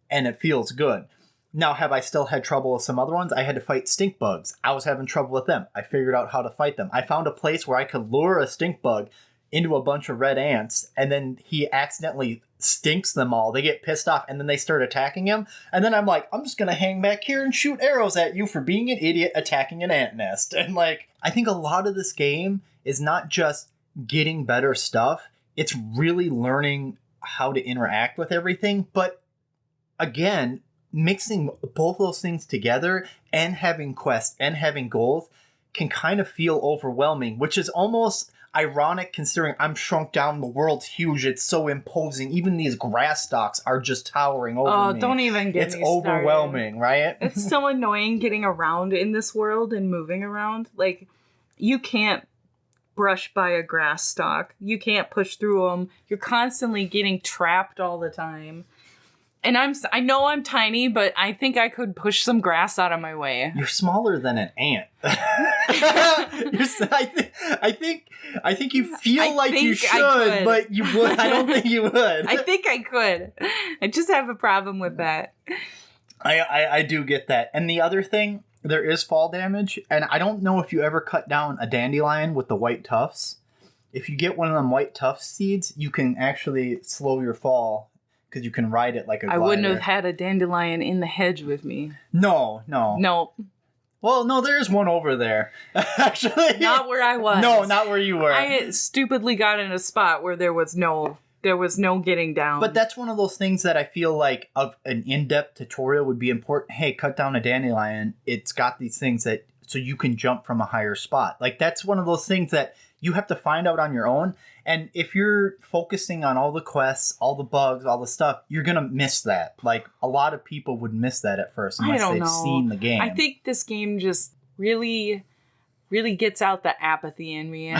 and it feels good. Now, have I still had trouble with some other ones? I had to fight stink bugs. I was having trouble with them. I figured out how to fight them. I found a place where I could lure a stink bug into a bunch of red ants, and then he accidentally stinks them all. They get pissed off, and then they start attacking him. And then I'm like, I'm just going to hang back here and shoot arrows at you for being an idiot attacking an ant nest. And, like, I think a lot of this game is not just getting better stuff. It's really learning how to interact with everything. But, again, mixing both those things together and having quests and having goals can kind of feel overwhelming, which is almost ironic considering I'm shrunk down. The world's huge. It's so imposing. Even these grass stalks are just towering over me. Oh, don't even get me started. It's overwhelming, right? It's so annoying getting around in this world and moving around. Like, you can't brush by a grass stalk. You can't push through them. You're constantly getting trapped all the time. And I know I'm tiny, but I think I could push some grass out of my way. You're smaller than an ant. I think you feel like you should, but you would. I don't think you would. I think I could. I just have a problem with that. I do get that. And the other thing, there is fall damage. And I don't know if you ever cut down a dandelion with the white tufts. If you get one of them white tuft seeds, you can actually slow your fall. Because you can ride it like a glider. I wouldn't have had a dandelion in the hedge with me. No. Well, no, there's one over there. Actually. Not where I was. No, not where you were. I stupidly got in a spot where there was no getting down. But that's one of those things that I feel like of an in-depth tutorial would be important. Hey, cut down a dandelion. It's got these things so you can jump from a higher spot. Like, that's one of those things that you have to find out on your own. And if you're focusing on all the quests, all the bugs, all the stuff, you're going to miss that. Like, a lot of people would miss that at first unless they've seen the game. I think this game just really, really gets out the apathy in me.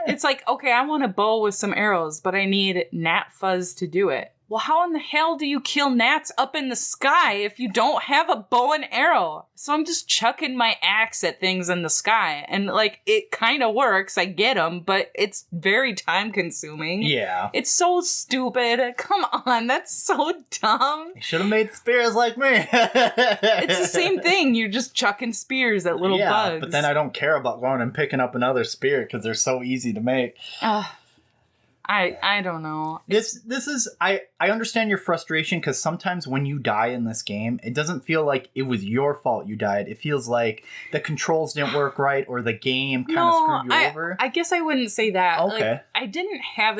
It's like, okay, I want a bow with some arrows, but I need gnat fuzz to do it. Well, how in the hell do you kill gnats up in the sky if you don't have a bow and arrow? So I'm just chucking my axe at things in the sky. And, like, it kind of works. I get them, but it's very time consuming. Yeah. It's so stupid. Come on, that's so dumb. You should have made spears like me. It's the same thing. You're just chucking spears at little bugs. But then I don't care about going and picking up another spear because they're so easy to make. I don't know. This is I understand your frustration because sometimes when you die in this game, it doesn't feel like it was your fault you died. It feels like the controls didn't work right or the game kind of screwed you over. I guess I wouldn't say that. Okay. Like, I didn't have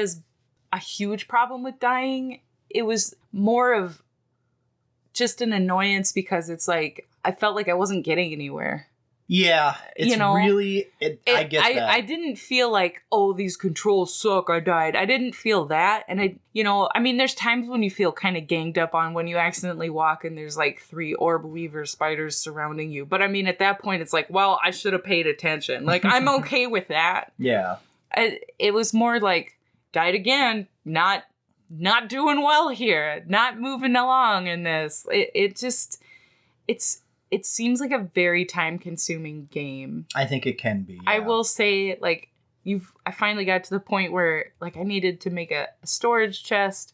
a huge problem with dying. It was more of just an annoyance because it's like I felt like I wasn't getting anywhere. Yeah, it's really... I get that. I didn't feel like, oh, these controls suck, I died. I didn't feel that. And there's times when you feel kind of ganged up on when you accidentally walk and there's like 3 orb weaver spiders surrounding you. But I mean, at that point, it's like, well, I should have paid attention. Like, I'm okay with that. Yeah. It was more like, died again, not doing well here, not moving along in this. It seems like a very time-consuming game. I think it can be. Yeah. I will say, like, I finally got to the point where, like, I needed to make a storage chest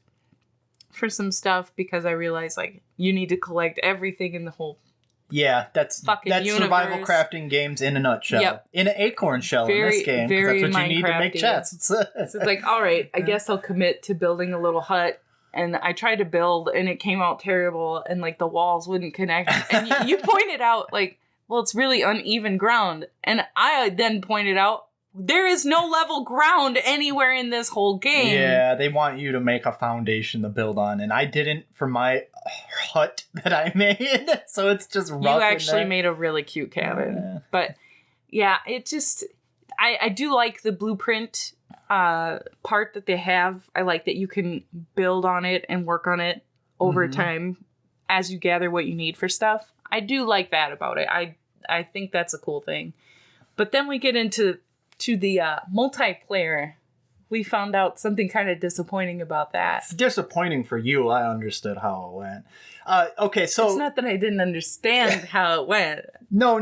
for some stuff because I realized, like, you need to collect everything in the whole that's universe. Survival crafting games in a nutshell. Yep. In an acorn shell in this game. Because that's what you need to make chests. So it's like, all right, I guess I'll commit to building a little hut. And I tried to build, and it came out terrible, and, like, the walls wouldn't connect. And you pointed out, like, well, it's really uneven ground. And I then pointed out, there is no level ground anywhere in this whole game. Yeah, they want you to make a foundation to build on, and I didn't for my hut that I made, so it's just rough. You actually made a really cute cabin. Yeah. But, yeah, I do like the blueprint part that they have. I like that you can build on it and work on it over time as you gather what you need for stuff. I do like that about it. I think that's a cool thing. But then we get into the multiplayer. We found out something kind of disappointing about that. It's disappointing for you. I understood how it went. Okay, so... It's not that I didn't understand how it went. No,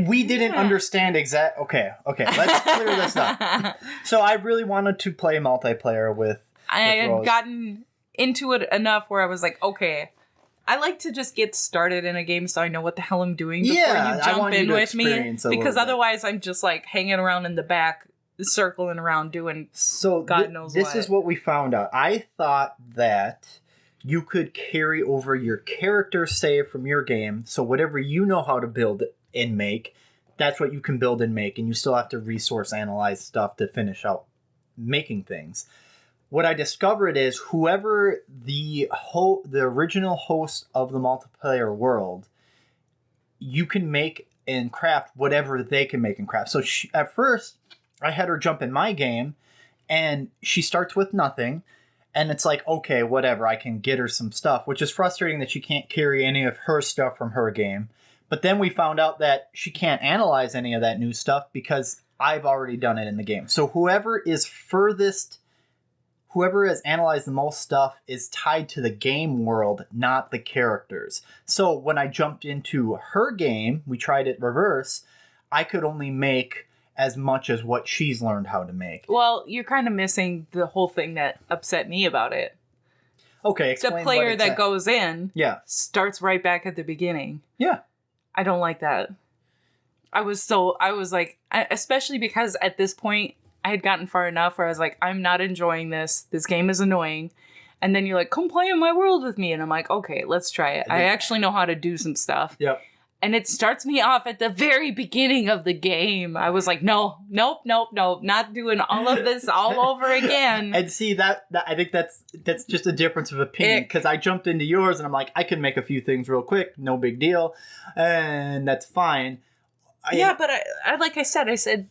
we didn't understand Okay, let's clear this up. So I really wanted to play multiplayer with I had gotten into it enough where I was like, okay, I like to just get started in a game so I know what the hell I'm doing before you jump in with me. Because otherwise I'm just like hanging around in the back, circling around doing God knows what. This is what we found out. I thought that you could carry over your character save from your game, so whatever you know how to build and make, that's what you can build and make, and you still have to resource analyze stuff to finish out making things. What I discovered is whoever the original host of the multiplayer world, you can make and craft whatever they can make and craft. So at first, I had her jump in my game, and she starts with nothing. And it's like, okay, whatever, I can get her some stuff, which is frustrating that she can't carry any of her stuff from her game. But then we found out that she can't analyze any of that new stuff because I've already done it in the game. So whoever has analyzed the most stuff is tied to the game world, not the characters. So when I jumped into her game, we tried it reverse, I could only make as much as what she's learned how to make. Well, you're kind of missing the whole thing that upset me about it. Okay, explain. The player that goes in starts right back at the beginning. Yeah. I don't like that. I was like, especially because at this point I had gotten far enough where I was like, I'm not enjoying this. This game is annoying. And then you're like, come play in my world with me. And I'm like, okay, let's try it. I actually know how to do some stuff. Yep. And it starts me off at the very beginning of the game. I was like, nope, not doing all of this all over again. And see, that I think that's just a difference of opinion. Because I jumped into yours and I'm like, I can make a few things real quick, no big deal. And that's fine. But I like I said,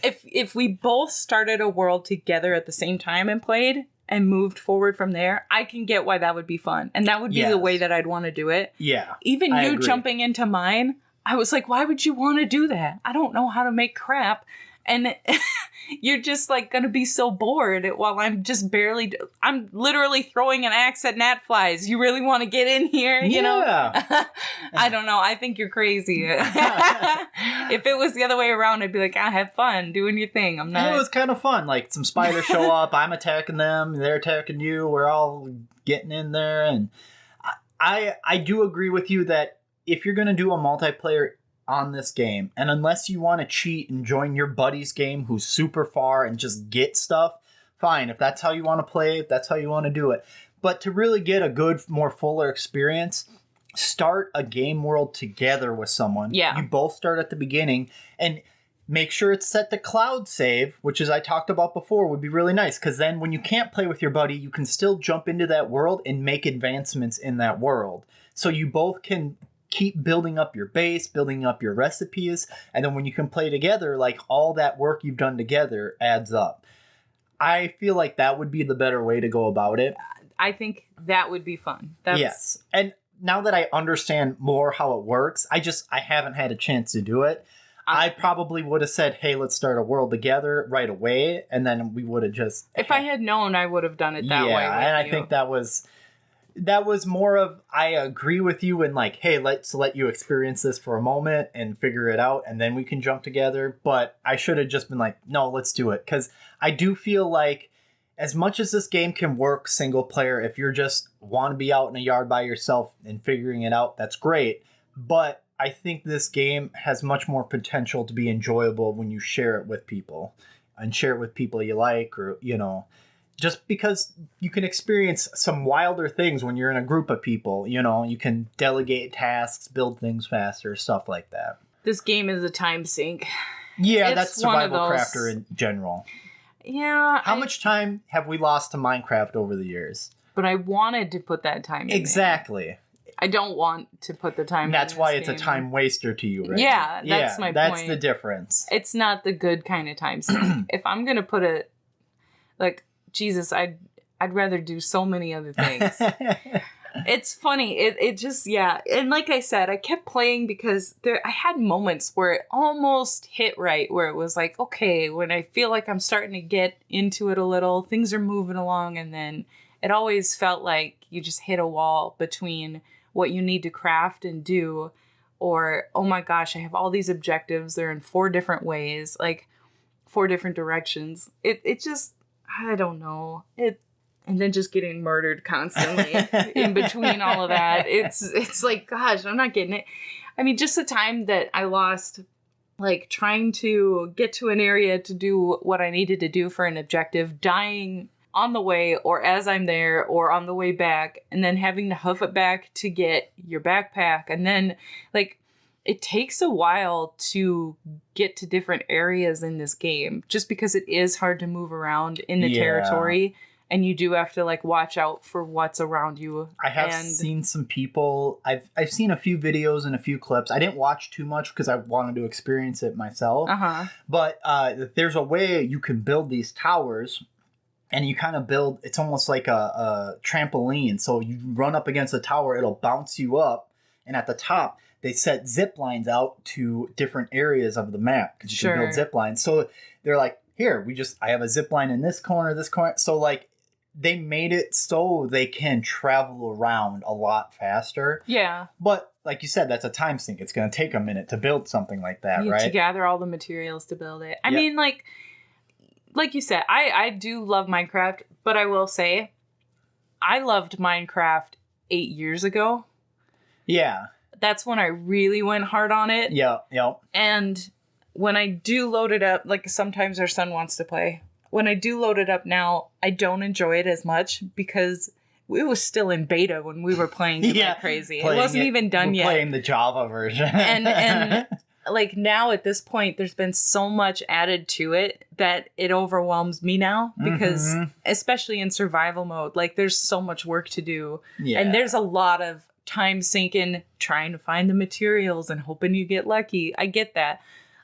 if we both started a world together at the same time and played and moved forward from there, I can get why that would be fun. And that would be the way that I'd want to do it. Yeah. Even you jumping into mine, I was like, why would you want to do that? I don't know how to make crap. And you're just like going to be so bored while I'm just I'm literally throwing an axe at gnat flies. You really want to get in here? You know? I don't know. I think you're crazy. If it was the other way around, I'd be like, have fun doing your thing. I'm not. It was kind of fun. Like some spiders show up. I'm attacking them. They're attacking you. We're all getting in there. And I do agree with you that if you're going to do a multiplayer on this game, and unless you want to cheat and join your buddy's game who's super far and just get stuff, fine. If that's how you want to play it, that's how you want to do it. But to really get a good, more fuller experience, start a game world together with someone. Yeah. You both start at the beginning and make sure it's set to cloud save, which, as I talked about before, would be really nice. Because then when you can't play with your buddy, you can still jump into that world and make advancements in that world. So you both can keep building up your base, building up your recipes, and then when you can play together, like all that work you've done together adds up. I feel like that would be the better way to go about it. I think that would be fun. Yes. And now that I understand more how it works, I haven't had a chance to do it. I probably would have said, hey, let's start a world together right away, and then we would have just... If I had known, I would have done it that way. Yeah, and I think that was more of, I agree with you and like, hey, let's let you experience this for a moment and figure it out, and then we can jump together. But I should have just been like, no, let's do it. Because I do feel like as much as this game can work single player, if you're just want to be out in a yard by yourself and figuring it out, that's great. But I think this game has much more potential to be enjoyable when you share it with people and share it with people you like, or, you know, just because you can experience some wilder things when you're in a group of people. You know, you can delegate tasks, build things faster, stuff like that. This game is a time sink. Yeah, that's Survival Crafter in general. Yeah. How much time have we lost to Minecraft over the years? But I wanted to put that time in. Exactly. I don't want to put the time. That's why it's game. a time waster to you, right? Yeah, that's my point. That's the difference. It's not the good kind of time sink. If I'm gonna put it, like, Jesus, I'd rather do so many other things. It's funny. It just, yeah. And like I said, I kept playing because I had moments where it almost hit right, where it was like, okay, when I feel like I'm starting to get into it a little, things are moving along, and then it always felt like you just hit a wall between what you need to craft and do, or, oh my gosh, I have all these objectives. They're in 4 different ways, like 4 different directions. It just, I don't know. And then just getting murdered constantly in between all of that. It's like, gosh, I'm not getting it. I mean, just the time that I lost, like, trying to get to an area to do what I needed to do for an objective, dying on the way or as I'm there or on the way back, and then having to hoof it back to get your backpack. And then, like, it takes a while to get to different areas in this game just because it is hard to move around in the territory. And you do have to, like, watch out for what's around you. I have seen some people. I've seen a few videos and a few clips. I didn't watch too much because I wanted to experience it myself. But there's a way you can build these towers, and you kind of build. It's almost like a trampoline. So you run up against the tower, it'll bounce you up, and at the top they set zip lines out to different areas of the map because you can build zip lines. So they're like, here, I have a zip line in this corner. So, like, they made it so they can travel around a lot faster. Yeah. But like you said, that's a time sink. It's going to take a minute to build something like that, right? To gather all the materials to build it. I mean, like you said, I do love Minecraft, but I will say I loved Minecraft 8 years ago. Yeah. That's when I really went hard on it. Yeah. And when I do load it up, like, sometimes our son wants to play. When I do load it up now, I don't enjoy it as much because it was still in beta when we were playing it like crazy. It wasn't even done yet. Playing the Java version. and like, now at this point, there's been so much added to it that it overwhelms me now because especially in survival mode, like, there's so much work to do. Yeah. And there's a lot of time sinking trying to find the materials and hoping you get lucky. I get that.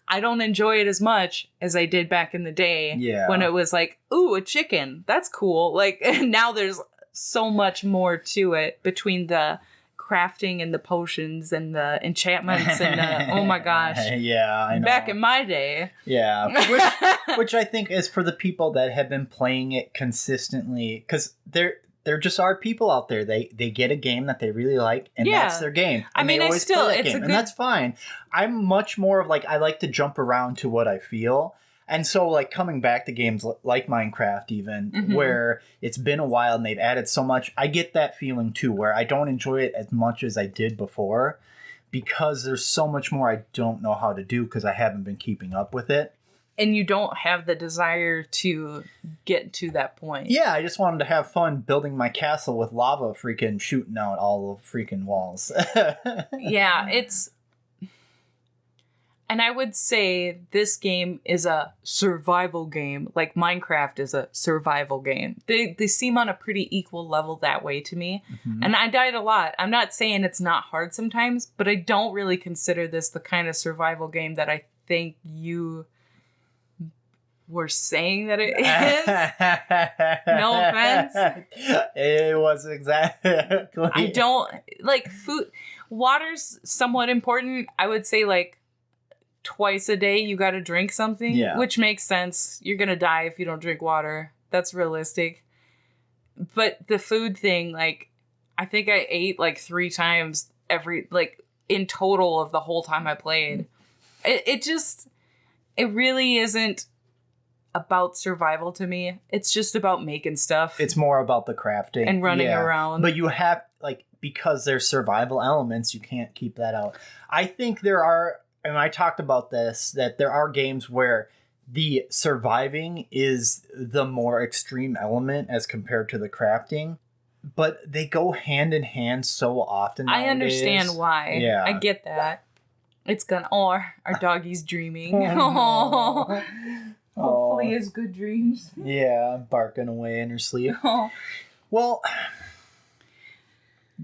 I don't enjoy it as much as I did back in the day when it was like, ooh, a chicken. That's cool. Like, now there's so much more to it between the crafting and the potions and the enchantments and the, oh my gosh. Yeah, I know. Back in my day. Yeah. Which I think is for the people that have been playing it consistently, because there just are people out there. They get a game that they really like, and that's their game. And I mean, they always play that game, and that's fine. I'm much more of, like, I like to jump around to what I feel. And so, like, coming back to games like Minecraft even, where it's been a while and they've added so much, I get that feeling too, where I don't enjoy it as much as I did before because there's so much more I don't know how to do because I haven't been keeping up with it. And you don't have the desire to get to that point. Yeah, I just wanted to have fun building my castle with lava freaking shooting out all the freaking walls. Yeah, it's... And I would say this game is a survival game, like Minecraft is a survival game. They seem on a pretty equal level that way to me. And I died a lot. I'm not saying it's not hard sometimes, but I don't really consider this the kind of survival game that I think you... were saying that it is. No offense. It was exactly. I don't like food. Water's somewhat important. I would say, like, twice a day you got to drink something, which makes sense. You're going to die if you don't drink water. That's realistic. But the food thing, like, I think I ate like 3 times in total of the whole time I played. It really isn't about survival to me. It's just about making stuff. It's more about the crafting and running around. But you have, like, because there's survival elements, you can't keep that out. I think there are, and I talked about this, that there are games where the surviving is the more extreme element as compared to the crafting, but they go hand in hand so often nowadays. I understand why. Yeah. I get that. It's gonna, our doggy's dreaming. Hopefully his good dreams. Yeah, barking away in her sleep. Well,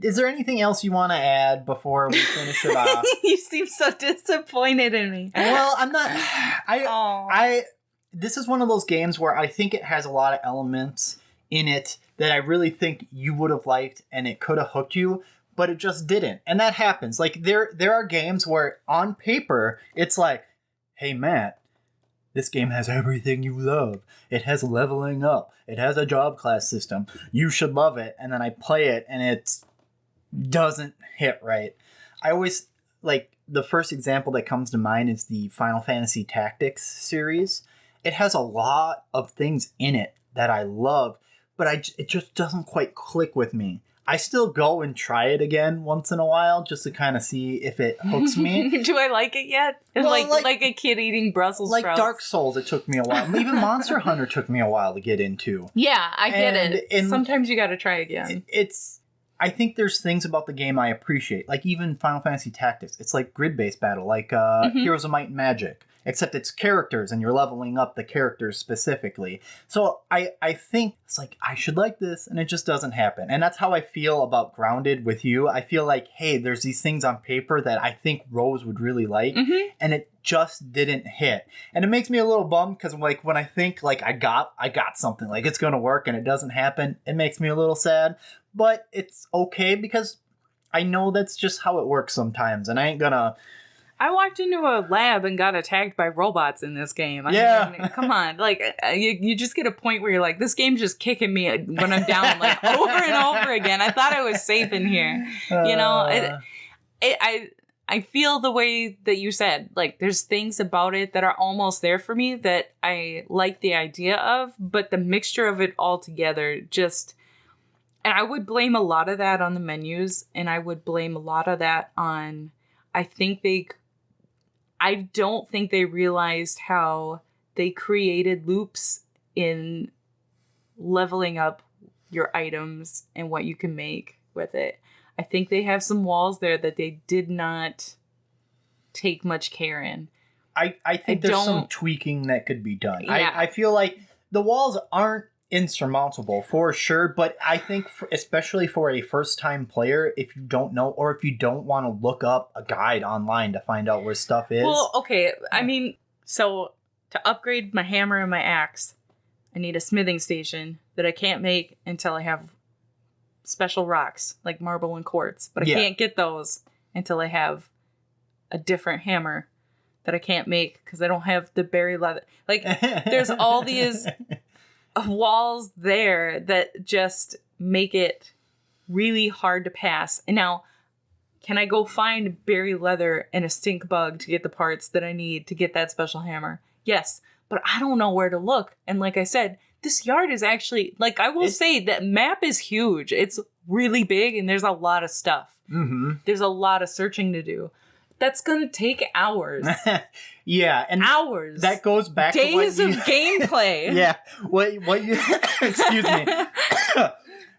Is there anything else you want to add before we finish it off? You seem so disappointed in me. Well, I'm not. This is one of those games where I think it has a lot of elements in it that I really think you would have liked, and it could have hooked you, but it just didn't. And that happens. Like there are games where on paper it's like, hey Matt, this game has everything you love. It has leveling up. It has a job class system. You should love it. And then I play it and it doesn't hit right. I always, like, the first example that comes to mind is the Final Fantasy Tactics series. It has a lot of things in it that I love, but it just doesn't quite click with me. I still go and try it again once in a while just to kind of see if it hooks me. Do I like it yet? Well, like a kid eating Brussels sprouts. Like Dark Souls, it took me a while. Even Monster Hunter took me a while to get into. Yeah, I get it. And sometimes you got to try again. I think there's things about the game I appreciate. Like even Final Fantasy Tactics. It's like grid-based battle, like Heroes of Might and Magic. Except it's characters and you're leveling up the characters specifically. So I think it's like, I should like this, and it just doesn't happen. And that's how I feel about Grounded with you. I feel like, hey, there's these things on paper that I think Rose would really like, and it just didn't hit. And it makes me a little bummed because like when I think like I got something, like it's gonna work, and it doesn't happen, it makes me a little sad. But it's okay because I know that's just how it works sometimes, and I ain't gonna... I walked into a lab and got attacked by robots in this game. I mean, come on. Like, you just get a point where you're like, this game's just kicking me when I'm down, like, over and over again. I thought I was safe in here. You know, I feel the way that you said. Like, there's things about it that are almost there for me that I like the idea of, but the mixture of it all together just... And I would blame a lot of that on the menus, and I would blame a lot of that on... I don't think they realized how they created loops in leveling up your items and what you can make with it. I think they have some walls there that they did not take much care in. I think there's some tweaking that could be done. Yeah. I feel like the walls aren't insurmountable for sure, but I think especially for a first-time player, if you don't know, or if you don't want to look up a guide online to find out where stuff is. Well, okay, I mean, so to upgrade my hammer and my axe, I need a smithing station that I can't make until I have special rocks like marble and quartz, but I can't get those until I have a different hammer that I can't make because I don't have the berry leather. Like, there's all these walls there that just make it really hard to pass. And now, can I go find berry leather and a stink bug to get the parts that I need to get that special hammer? Yes, but I don't know where to look. And like I said, this yard is actually, like, I will say that map is huge. It's really big and there's a lot of stuff. There's a lot of searching to do. That's gonna take hours. Yeah, and hours. That goes back days to of gameplay. Yeah, what you excuse me.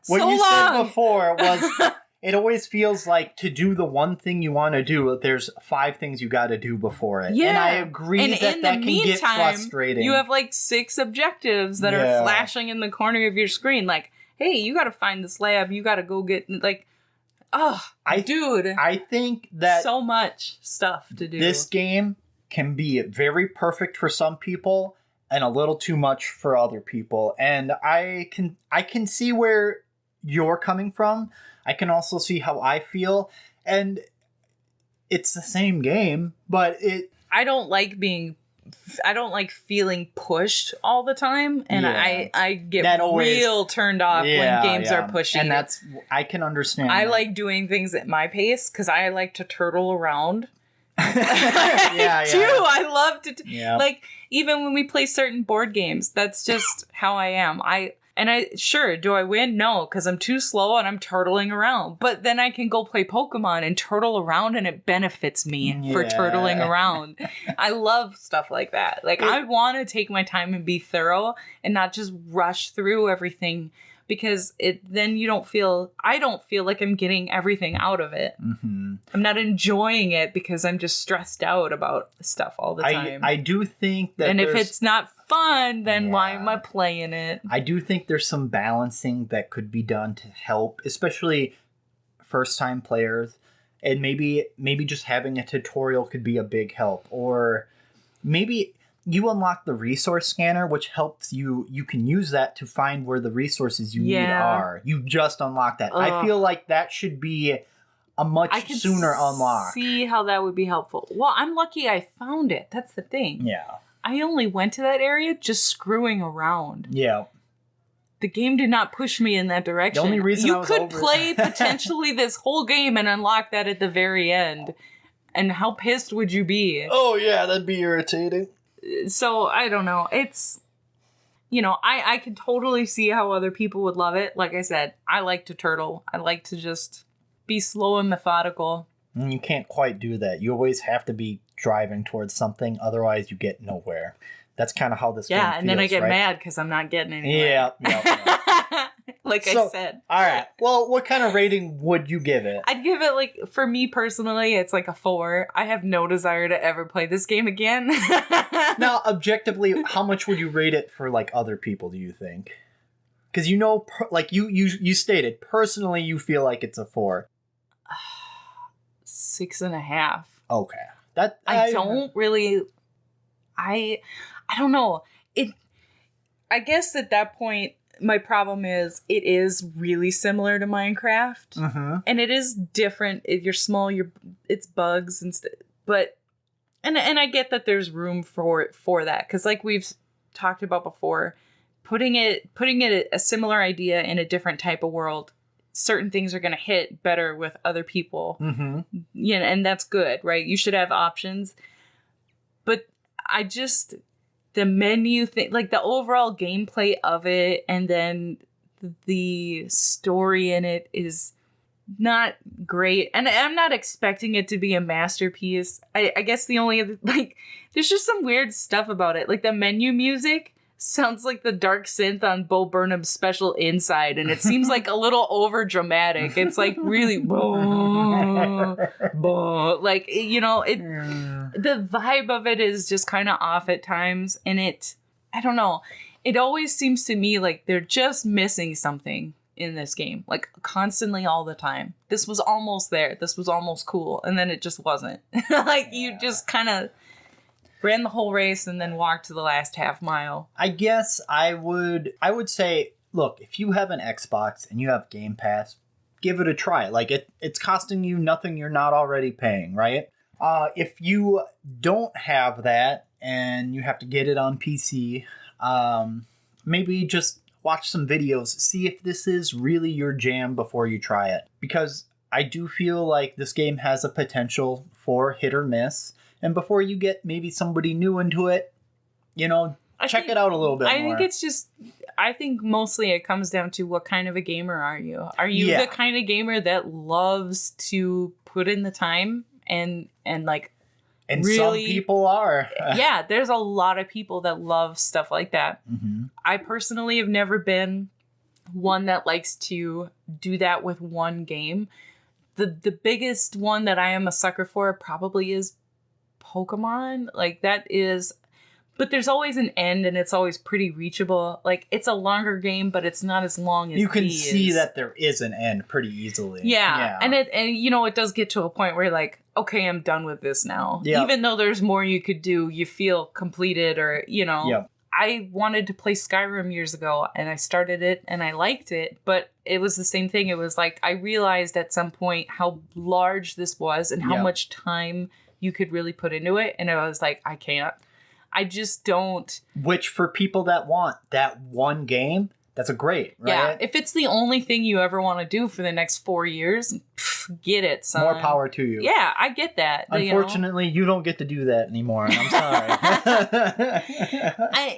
What you said before was it always feels like to do the one thing you want to do, there's 5 things you got to do before it. Yeah, and I agree that can get frustrating. You have like 6 objectives that are flashing in the corner of your screen. Like, hey, you got to find this lab. You got to go get like. Oh, dude. I think that so much stuff to do. This game can be very perfect for some people and a little too much for other people. And I can see where you're coming from. I can also see how I feel. And it's the same game, but I don't like feeling pushed all the time, and I get real turned off when games are pushy. And I can understand. I like doing things at my pace because I like to turtle around. I love to like even when we play certain board games. That's just how I am. Do I win? No, because I'm too slow and I'm turtling around. But then I can go play Pokemon and turtle around, and it benefits me for turtling around. I love stuff like that. Like, I want to take my time and be thorough and not just rush through everything, because then I don't feel like I'm getting everything out of it. I'm not enjoying it because I'm just stressed out about stuff all the time. I do think that, and if it's not fun, then why am I playing it? I do think there's some balancing that could be done to help, especially first-time players, and maybe just having a tutorial could be a big help. Or maybe you unlock the resource scanner, which helps you can use that to find where the resources you need are. You just unlocked that. I feel like that should be a much sooner unlock. See how that would be helpful. Well, I'm lucky I found it. That's the thing. Yeah. I only went to that area just screwing around. Yeah. The game did not push me in that direction. The only reason you could play potentially this whole game and unlock that at the very end. And how pissed would you be? Oh, yeah, that'd be irritating. So, I don't know. It's, I could totally see how other people would love it. Like I said, I like to turtle. I like to just be slow and methodical. You can't quite do that. You always have to be driving towards something. Otherwise, you get nowhere. That's kind of how this game feels, and then I get mad because I'm not getting anywhere. Yeah. Like I said. All right. Well, what kind of rating would you give it? I'd give it, for me personally, it's like a 4. I have no desire to ever play this game again. Now, objectively, how much would you rate it for, other people, do you think? Because you stated, personally, you feel like it's a 4. 6.5. Okay. I don't really... I don't know. I guess at that point, my problem is it is really similar to Minecraft. Mm-hmm. And it is different. If you're small, it's bugs and stuff. But and I get that there's room for that, because like we've talked about before, putting it a similar idea in a different type of world, certain things are going to hit better with other people. Mm-hmm. And that's good, right? You should have options. But the menu thing, the overall gameplay of it, and then the story in it is not great. And I'm not expecting it to be a masterpiece. I guess the only other, there's just some weird stuff about it. The menu music sounds like the dark synth on Bo Burnham's special Inside, and it seems a little over dramatic. It's really the vibe of it is just kind of off at times, and I don't know, it always seems to me like they're just missing something in this game, constantly all the time. This was almost there, this was almost cool, and then it just wasn't. You just kind of ran the whole race and then walked to the last half mile. I guess I would say, look, if you have an Xbox and you have Game Pass, give it a try. It's costing you nothing you're not already paying, right? If you don't have that and you have to get it on PC, maybe just watch some videos, see if this is really your jam before you try it. Because I do feel like this game has a potential for hit or miss. And before you get maybe somebody new into it, check it out a little bit more. I think mostly it comes down to what kind of a gamer are you? Are you the kind of gamer that loves to put in the time and really, some people are. Yeah, there's a lot of people that love stuff like that. Mm-hmm. I personally have never been one that likes to do that with one game. The biggest one that I am a sucker for probably is Pokemon. That is, but there's always an end, and it's always pretty reachable. It's a longer game, but it's not as long as you can see that there is an end pretty easily. Yeah. And it does get to a point where you're okay, I'm done with this now. Yep. Even though there's more you could do, you feel completed, or Yep. I wanted to play Skyrim years ago, and I started it and I liked it, but it was the same thing. It was I realized at some point how large this was and how much time you could really put into it, and I was I can't. I just don't. Which, for people that want that one game, that's a great, right? Yeah, if it's the only thing you ever want to do for the next 4 years, get it, son. More power to you. Yeah, I get that. Unfortunately, you don't get to do that anymore. I'm sorry.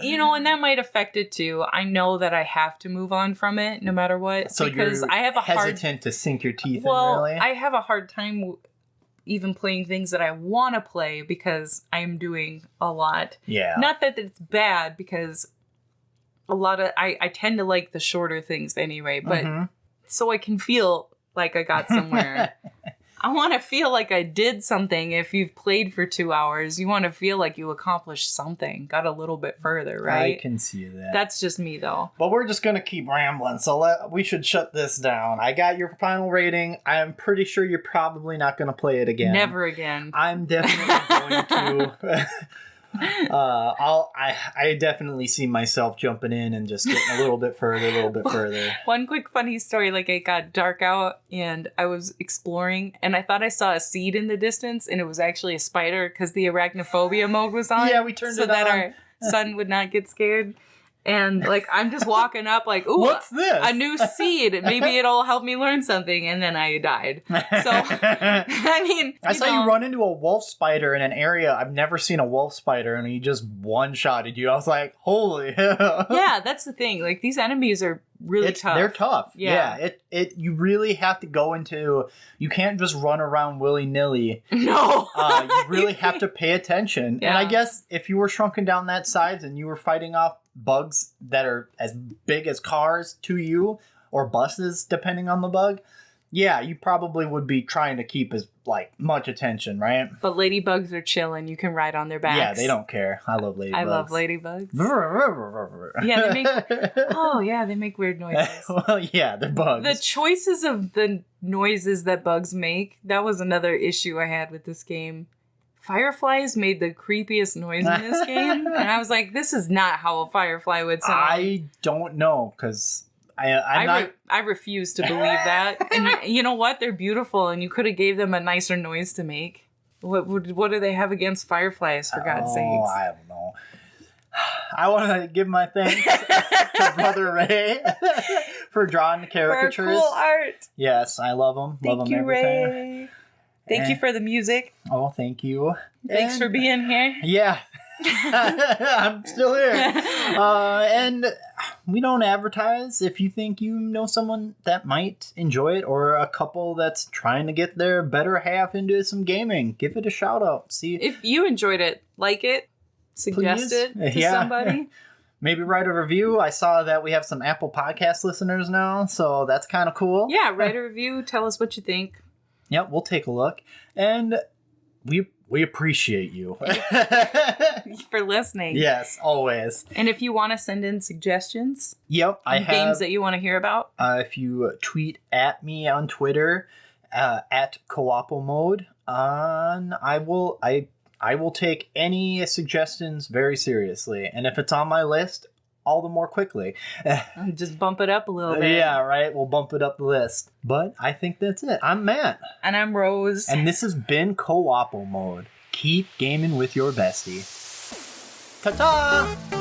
And that might affect it too. I know that I have to move on from it no matter what. So because I have hesitant to sink your teeth in, really? I have a hard time even playing things that I want to play because I'm doing a lot. Yeah. Not that it's bad, because a lot of I tend to like the shorter things anyway, but so I can feel like I got somewhere. I want to feel like I did something. If you've played for 2 hours, you want to feel like you accomplished something, got a little bit further, right? I can see that. That's just me, though. But we're just going to keep rambling, so we should shut this down. I got your final rating. I'm pretty sure you're probably not going to play it again. Never again. I'm definitely going to... I definitely see myself jumping in and just getting a little bit further. One quick funny story, like it got dark out and I was exploring and I thought I saw a seed in the distance and it was actually a spider because the arachnophobia mode was on. Yeah, we turned it on. So that our son would not get scared. And like I'm just walking up like, ooh, what's this? A new seed. Maybe it'll help me learn something. And then I died. So I mean, I saw you run into a wolf spider in an area. I've never seen a wolf spider, and he just one-shotted you. I was like, holy hell. Yeah, that's the thing. Like these enemies are really tough. They're tough. Yeah. You really have to go into. You can't just run around willy-nilly. No. You really have to pay attention. Yeah. And I guess if you were shrunken down that size and you were fighting off bugs that are as big as cars to you, or buses, depending on the bug, yeah, you probably would be trying to keep as much attention, right? But ladybugs are chilling. You can ride on their backs. Yeah, they don't care. I love ladybugs. I love ladybugs. Yeah, they make weird noises. Well, yeah, they're bugs. The choices of the noises that bugs make, that was another issue I had with this game. Fireflies made the creepiest noise in this game. And I was like, this is not how a firefly would sound. I don't know, because I refuse to believe that. And you know what? They're beautiful, and you could have gave them a nicer noise to make. What do they have against fireflies, for God's sakes? I don't know. I want to give my thanks to Brother Ray for drawing the caricatures. For cool art. Yes, I love them. Thank you, Ray. Thank you for the music. Oh, thank you. Thanks for being here. Yeah. I'm still here. And we don't advertise. If you think you know someone that might enjoy it, or a couple that's trying to get their better half into some gaming, give it a shout out. See if you enjoyed it, like it, suggest it to somebody. Maybe write a review. I saw that we have some Apple Podcast listeners now, so that's kind of cool. Yeah, write a review. Tell us what you think. Yep, we'll take a look. And we appreciate you. For listening. Yes, always. And if you want to send in suggestions. Yep, I have. Games that you want to hear about. If you tweet at me on Twitter, at Co-ople mode, I will take any suggestions very seriously. And if it's on my list, all the more quickly. Just bump it up a little bit. Yeah, right? We'll bump it up the list. But I think that's it. I'm Matt. And I'm Rose. And this has been Co-ople mode. Keep gaming with your bestie. Ta-ta!